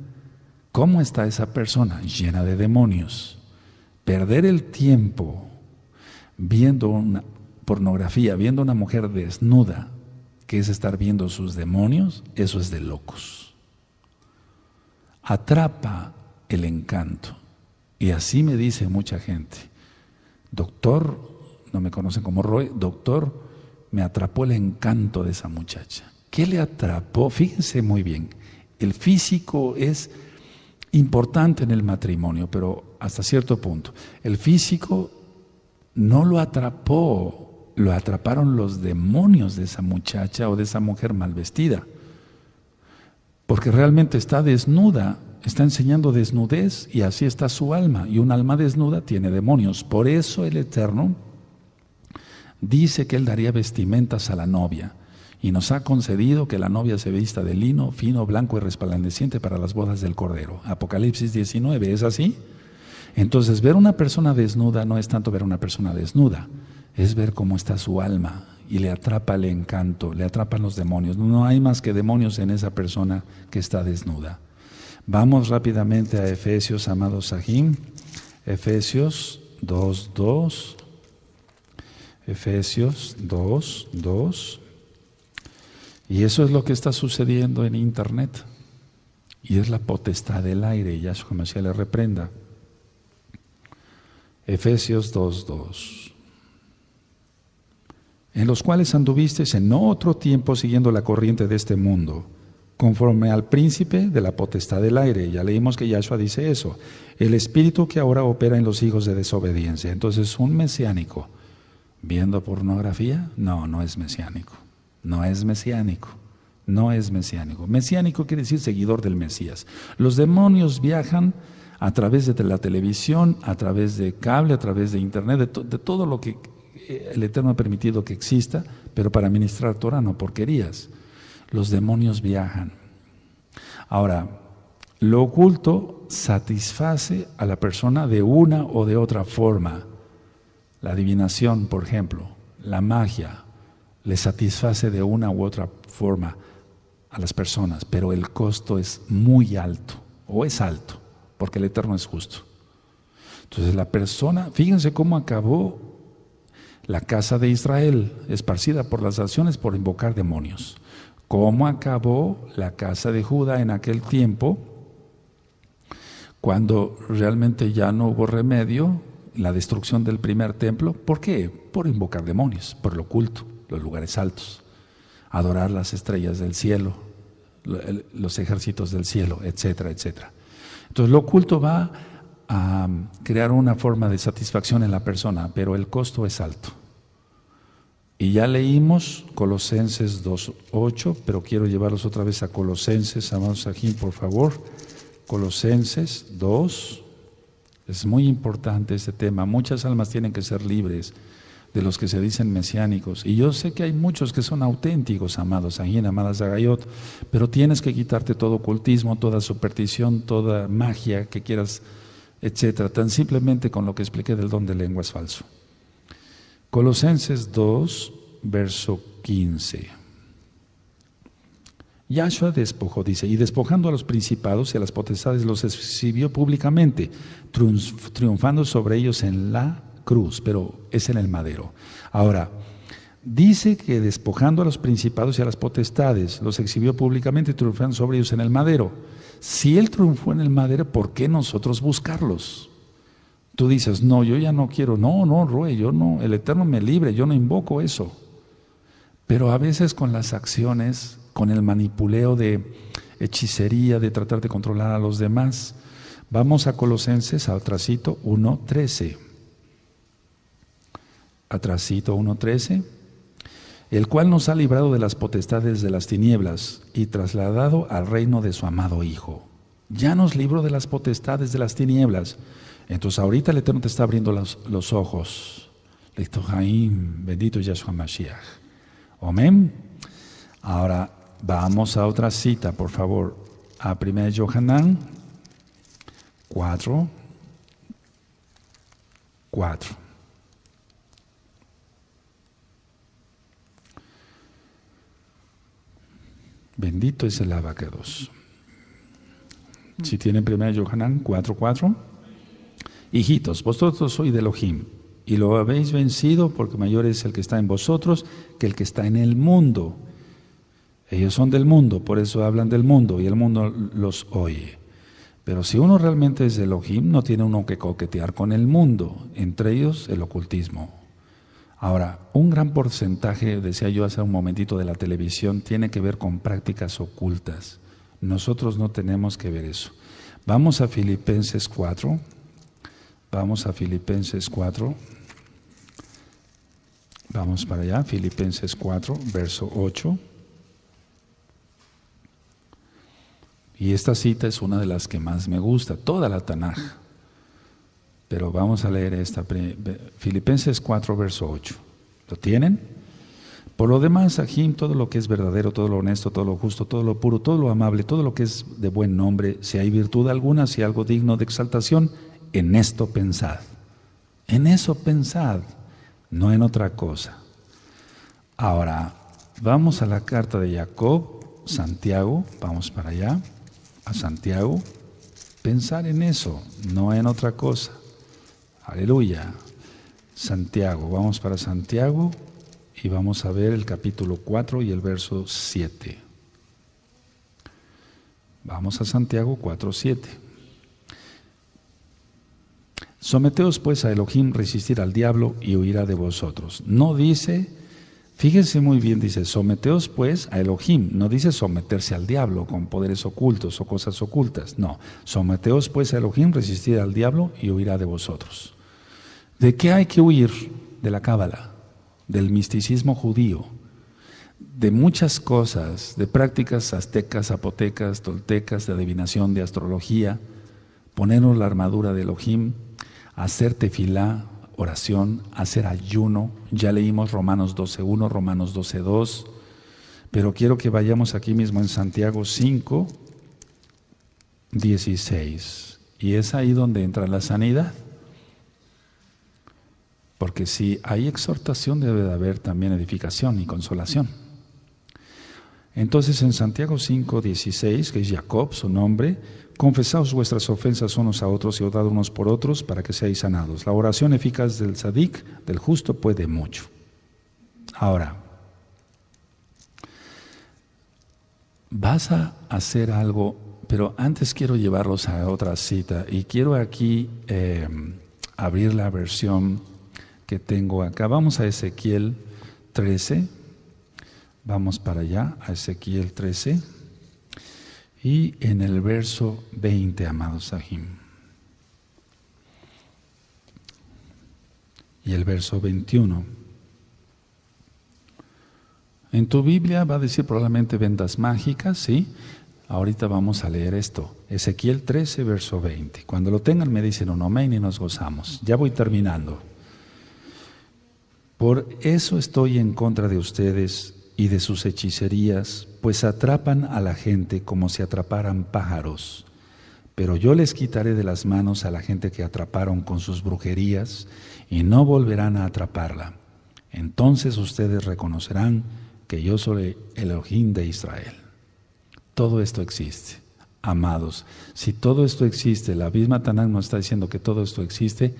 ¿Cómo está esa persona? Llena de demonios. Perder el tiempo viendo una pornografía, viendo una mujer desnuda, que es estar viendo sus demonios, eso es de locos. Atrapa el encanto. Y así me dice mucha gente: doctor, no me conocen como Roy, doctor, me atrapó el encanto de esa muchacha. ¿Qué le atrapó? Fíjense muy bien, el físico es importante en el matrimonio, pero hasta cierto punto. El físico no lo atrapó, lo atraparon los demonios de esa muchacha o de esa mujer mal vestida. Porque realmente está desnuda, está enseñando desnudez, y así está su alma. Y un alma desnuda tiene demonios. Por eso el Eterno dice que Él daría vestimentas a la novia. Y nos ha concedido que la novia se vista de lino fino, blanco y resplandeciente para las bodas del Cordero. Apocalipsis 19, ¿es así? Entonces, ver una persona desnuda no es tanto ver una persona desnuda, es ver cómo está su alma, y le atrapa el encanto, le atrapan los demonios. No hay más que demonios en esa persona que está desnuda. Vamos rápidamente a Efesios, amados Sahim. Efesios 2:2. Efesios 2:2. Y eso es lo que está sucediendo en internet. Y es la potestad del aire. Y Yahshua Mashiach le reprenda. Efesios 2:2. En los cuales anduvisteis en otro tiempo siguiendo la corriente de este mundo, conforme al príncipe de la potestad del aire. Ya leímos que Yahshua dice eso. El espíritu que ahora opera en los hijos de desobediencia. Entonces, un mesiánico viendo pornografía, no es mesiánico. No es mesiánico. No es mesiánico. Mesiánico quiere decir seguidor del Mesías. Los demonios viajan a través de la televisión, a través de cable, a través de internet, de todo lo que el Eterno ha permitido que exista, pero para ministrar Torah, no porquerías. Los demonios viajan. Ahora, lo oculto satisface a la persona de una o de otra forma. La adivinación, por ejemplo, la magia, le satisface de una u otra forma a las personas, pero el costo es muy alto, o es alto, porque el Eterno es justo. Entonces la persona, fíjense cómo acabó la casa de Israel, esparcida por las naciones por invocar demonios. Cómo acabó la casa de Judá en aquel tiempo, cuando realmente ya no hubo remedio, la destrucción del primer templo. ¿Por qué? Por invocar demonios, por lo oculto, los lugares altos, adorar las estrellas del cielo, los ejércitos del cielo, etcétera, etcétera. Entonces lo oculto va a crear una forma de satisfacción en la persona, pero el costo es alto. Y ya leímos Colosenses 2:8, pero quiero llevarlos otra vez a Colosenses, amados Sahim, por favor. Colosenses 2, es muy importante este tema. Muchas almas tienen que ser libres de los que se dicen mesiánicos. Y yo sé que hay muchos que son auténticos, amados Sahim, amadas Zagayot, pero tienes que quitarte todo ocultismo, toda superstición, toda magia que quieras, etcétera, tan simplemente con lo que expliqué del don de lengua es falso. Colosenses 2, verso 15. Yahshua despojó, dice, y despojando a los principados y a las potestades los exhibió públicamente, triunfando sobre ellos en la cruz, pero es en el madero. Ahora, dice que despojando a los principados y a las potestades los exhibió públicamente, triunfando sobre ellos en el madero. Si Él triunfó en el madero, ¿por qué nosotros buscarlos? Tú dices, no, yo ya no quiero, no, Rue, yo no, el Eterno me libre, yo no invoco eso. Pero a veces con las acciones, con el manipuleo de hechicería, de tratar de controlar a los demás. Vamos a Colosenses, atrasito 1:13. Atrasito 1:13. El cual nos ha librado de las potestades de las tinieblas y trasladado al reino de su amado Hijo. Ya nos libró de las potestades de las tinieblas. Entonces ahorita el Eterno te está abriendo los ojos. Bendito Yahshua Mashiach. Amén. Ahora vamos a otra cita, por favor. A 1 Yohanan 4:4. Bendito es el abacados. Si tienen 1 Yohanan 4:4. Hijitos, vosotros sois de Elohim y lo habéis vencido porque mayor es el que está en vosotros que el que está en el mundo. Ellos son del mundo, por eso hablan del mundo y el mundo los oye. Pero si uno realmente es de Elohim, no tiene uno que coquetear con el mundo, entre ellos el ocultismo. Ahora, un gran porcentaje, decía yo hace un momentito, de la televisión tiene que ver con prácticas ocultas. Nosotros no tenemos que ver eso. Vamos a Filipenses 4. Vamos a Filipenses 4. Vamos para allá, Filipenses 4, verso 8. Y esta cita es una de las que más me gusta, toda la Tanaj. Pero vamos a leer esta, Filipenses 4, verso 8. ¿Lo tienen? Por lo demás, Ajim, todo lo que es verdadero, todo lo honesto, todo lo justo, todo lo puro, todo lo amable, todo lo que es de buen nombre, si hay virtud alguna, si hay algo digno de exaltación, en esto pensad. En eso pensad, no en otra cosa. Ahora, vamos a la carta de Jacob, Santiago, vamos para allá, a Santiago, pensar en eso, no en otra cosa. Aleluya. Santiago, vamos para Santiago y vamos a ver el capítulo 4 y el verso 7. Vamos a Santiago 4, 7. Someteos pues a Elohim, resistir al diablo y huirá de vosotros. No dice, fíjense muy bien, dice, someteos pues a Elohim. No dice someterse al diablo con poderes ocultos o cosas ocultas. No, someteos pues a Elohim, resistir al diablo y huirá de vosotros. ¿De qué hay que huir? De la cábala, del misticismo judío, de muchas cosas, de prácticas aztecas, zapotecas, toltecas, de adivinación, de astrología, ponernos la armadura de Elohim, hacer tefilá, oración, hacer ayuno. Ya leímos Romanos 12:1, Romanos 12:2, pero quiero que vayamos aquí mismo en Santiago 5:16, y es ahí donde entra la sanidad. Porque si hay exhortación, debe de haber también edificación y consolación. Entonces en Santiago 5:16, que es Jacob, su nombre, confesaos vuestras ofensas unos a otros y orad unos por otros para que seáis sanados. La oración eficaz del tzadik, del justo, puede mucho. Ahora, vas a hacer algo, pero antes quiero llevarlos a otra cita y quiero aquí abrir la versión que tengo acá. Vamos a Ezequiel 13, vamos para allá, a Ezequiel 13, y en el verso 20, amados Sahim, y el verso 21. En tu Biblia va a decir probablemente vendas mágicas, ¿sí? Ahorita vamos a leer esto, Ezequiel 13, verso 20. Cuando lo tengan me dicen un amén y nos gozamos. Ya voy terminando. Por eso estoy en contra de ustedes y de sus hechicerías, pues atrapan a la gente como si atraparan pájaros. Pero yo les quitaré de las manos a la gente que atraparon con sus brujerías y no volverán a atraparla. Entonces ustedes reconocerán que yo soy el Elohim de Israel. Todo esto existe. Amados, si todo esto existe, la misma Tanaj nos está diciendo que todo esto existe,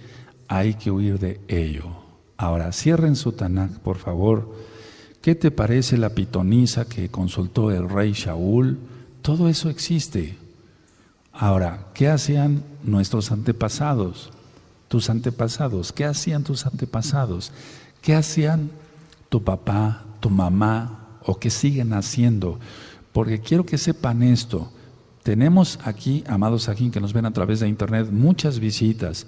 hay que huir de ello. Ahora, cierren su Tanaj, por favor. ¿Qué te parece la pitonisa que consultó el rey Shaul? Todo eso existe. Ahora, ¿qué hacían nuestros antepasados? Tus antepasados, ¿qué hacían tus antepasados? ¿Qué hacían tu papá, tu mamá o qué siguen haciendo? Porque quiero que sepan esto. Tenemos aquí, amados aquí que nos ven a través de internet, muchas visitas.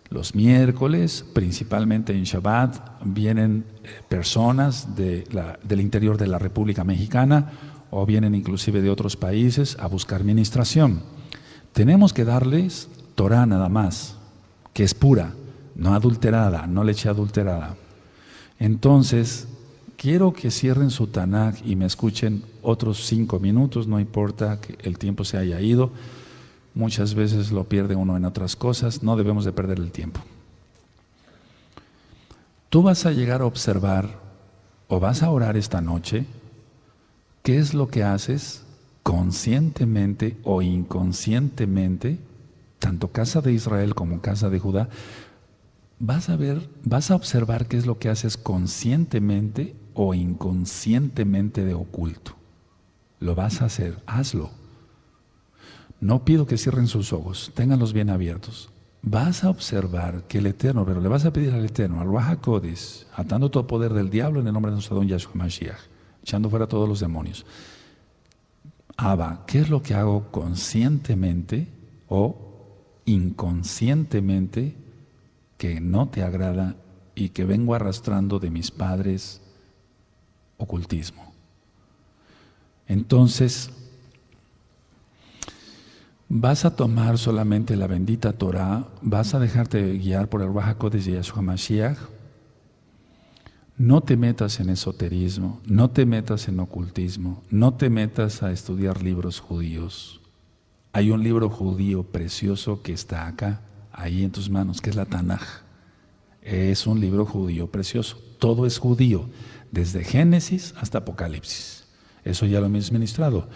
Los miércoles, principalmente en Shabbat, vienen personas del interior de la República Mexicana o vienen inclusive de otros países a buscar ministración. Tenemos que darles Torah nada más, que es pura, no adulterada, no leche adulterada. Entonces, quiero que cierren su Tanaj y me escuchen otros 5 minutos, no importa que el tiempo se haya ido. Muchas veces lo pierde uno en otras cosas, no debemos de perder el tiempo. Tú vas a llegar a observar o vas a orar esta noche, ¿qué es lo que haces conscientemente o inconscientemente, tanto casa de Israel como casa de Judá? vas a observar qué es lo que haces conscientemente o inconscientemente de oculto. Lo vas a hacer, hazlo. No pido que cierren sus ojos, ténganlos bien abiertos. Vas a observar que el Eterno, pero le vas a pedir al Eterno, al Ruach HaKodesh, atando todo poder del diablo en el nombre de nuestro Adón Yahshua Mashiach, echando fuera todos los demonios. Abba, ¿qué es lo que hago conscientemente o inconscientemente que no te agrada y que vengo arrastrando de mis padres ocultismo? Entonces, vas a tomar solamente la bendita Torah, vas a dejarte guiar por el Ruach HaKodesh de Yahshua Mashiach. No te metas en esoterismo, no te metas en ocultismo, no te metas a estudiar libros judíos. Hay un libro judío precioso que está acá, ahí en tus manos, que es la Tanaj. Es un libro judío precioso. Todo es judío, desde Génesis hasta Apocalipsis. Eso ya lo hemos ministrado.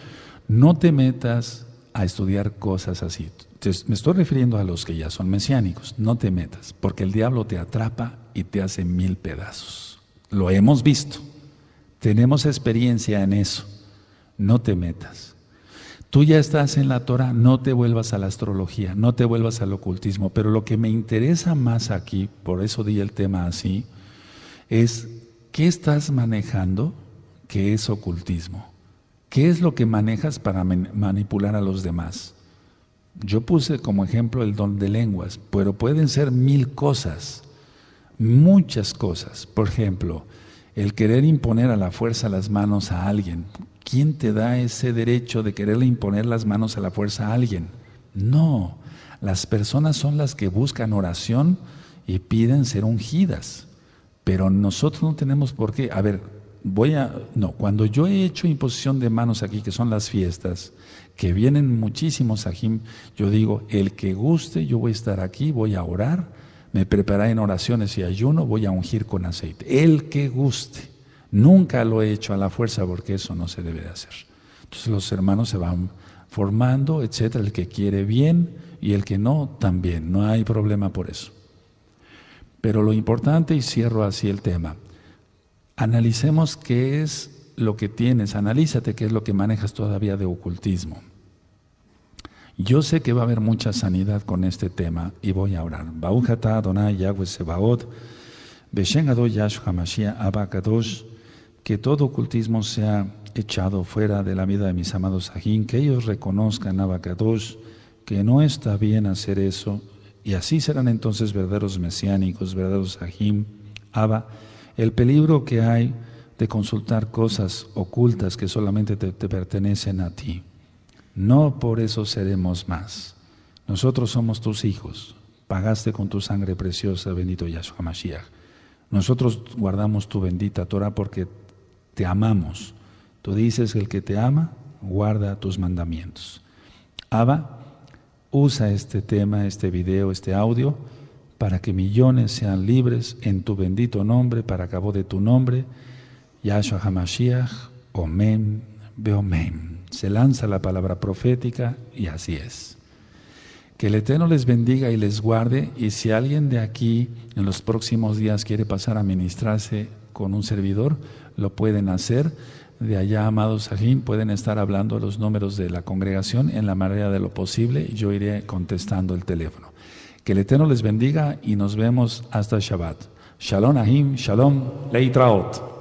No te metas a estudiar cosas así. Me estoy refiriendo a los que ya son mesiánicos. No te metas, porque el diablo te atrapa y te hace 1000 pedazos. Lo hemos visto. Tenemos experiencia en eso. No te metas. Tú ya estás en la Torah, no te vuelvas a la astrología, no te vuelvas al ocultismo. Pero lo que me interesa más aquí, por eso di el tema así, es ¿qué estás manejando que es ocultismo? ¿Qué es lo que manejas para manipular a los demás? Yo puse como ejemplo el don de lenguas, pero pueden ser 1000 cosas, muchas cosas. Por ejemplo, el querer imponer a la fuerza las manos a alguien. ¿Quién te da ese derecho de quererle imponer las manos a la fuerza a alguien? No, las personas son las que buscan oración y piden ser ungidas, pero nosotros no tenemos por qué. A ver, cuando yo he hecho imposición de manos aquí, que son las fiestas, que vienen muchísimos ajim, yo digo, el que guste, yo voy a estar aquí, voy a orar, me prepararé en oraciones y ayuno, voy a ungir con aceite. El que guste. Nunca lo he hecho a la fuerza porque eso no se debe de hacer. Entonces los hermanos se van formando, etcétera, el que quiere bien y el que no, también. No hay problema por eso. Pero lo importante, y cierro así el tema, analicemos qué es lo que tienes, analízate qué es lo que manejas todavía de ocultismo. Yo sé que va a haber mucha sanidad con este tema y voy a orar. Baruch atah Adonai Yahweh Sebaot, Beshem Adon Yahshua Mashiach Abba Kadosh, que todo ocultismo sea echado fuera de la vida de mis amados Sajín, que ellos reconozcan Abba Kadosh, que no está bien hacer eso, y así serán entonces verdaderos mesiánicos, verdaderos Sajín. Abba, el peligro que hay de consultar cosas ocultas que solamente te pertenecen a ti. No por eso seremos más. Nosotros somos tus hijos. Pagaste con tu sangre preciosa, bendito Yahshua Mashiach. Nosotros guardamos tu bendita Torah porque te amamos. Tú dices que el que te ama, guarda tus mandamientos. Abba, usa este tema, este video, este audio, para que millones sean libres en tu bendito nombre, para cabo de tu nombre, Yahshua HaMashiach, Omen, Beomen. Se lanza la palabra profética y así es. Que el Eterno les bendiga y les guarde, y si alguien de aquí en los próximos días quiere pasar a ministrarse con un servidor, lo pueden hacer. De allá, amados Sajín, pueden estar hablando los números de la congregación en la manera de lo posible y yo iré contestando el teléfono. Que el Eterno les bendiga y nos vemos hasta Shabbat. Shalom Ahim, Shalom Leitraot.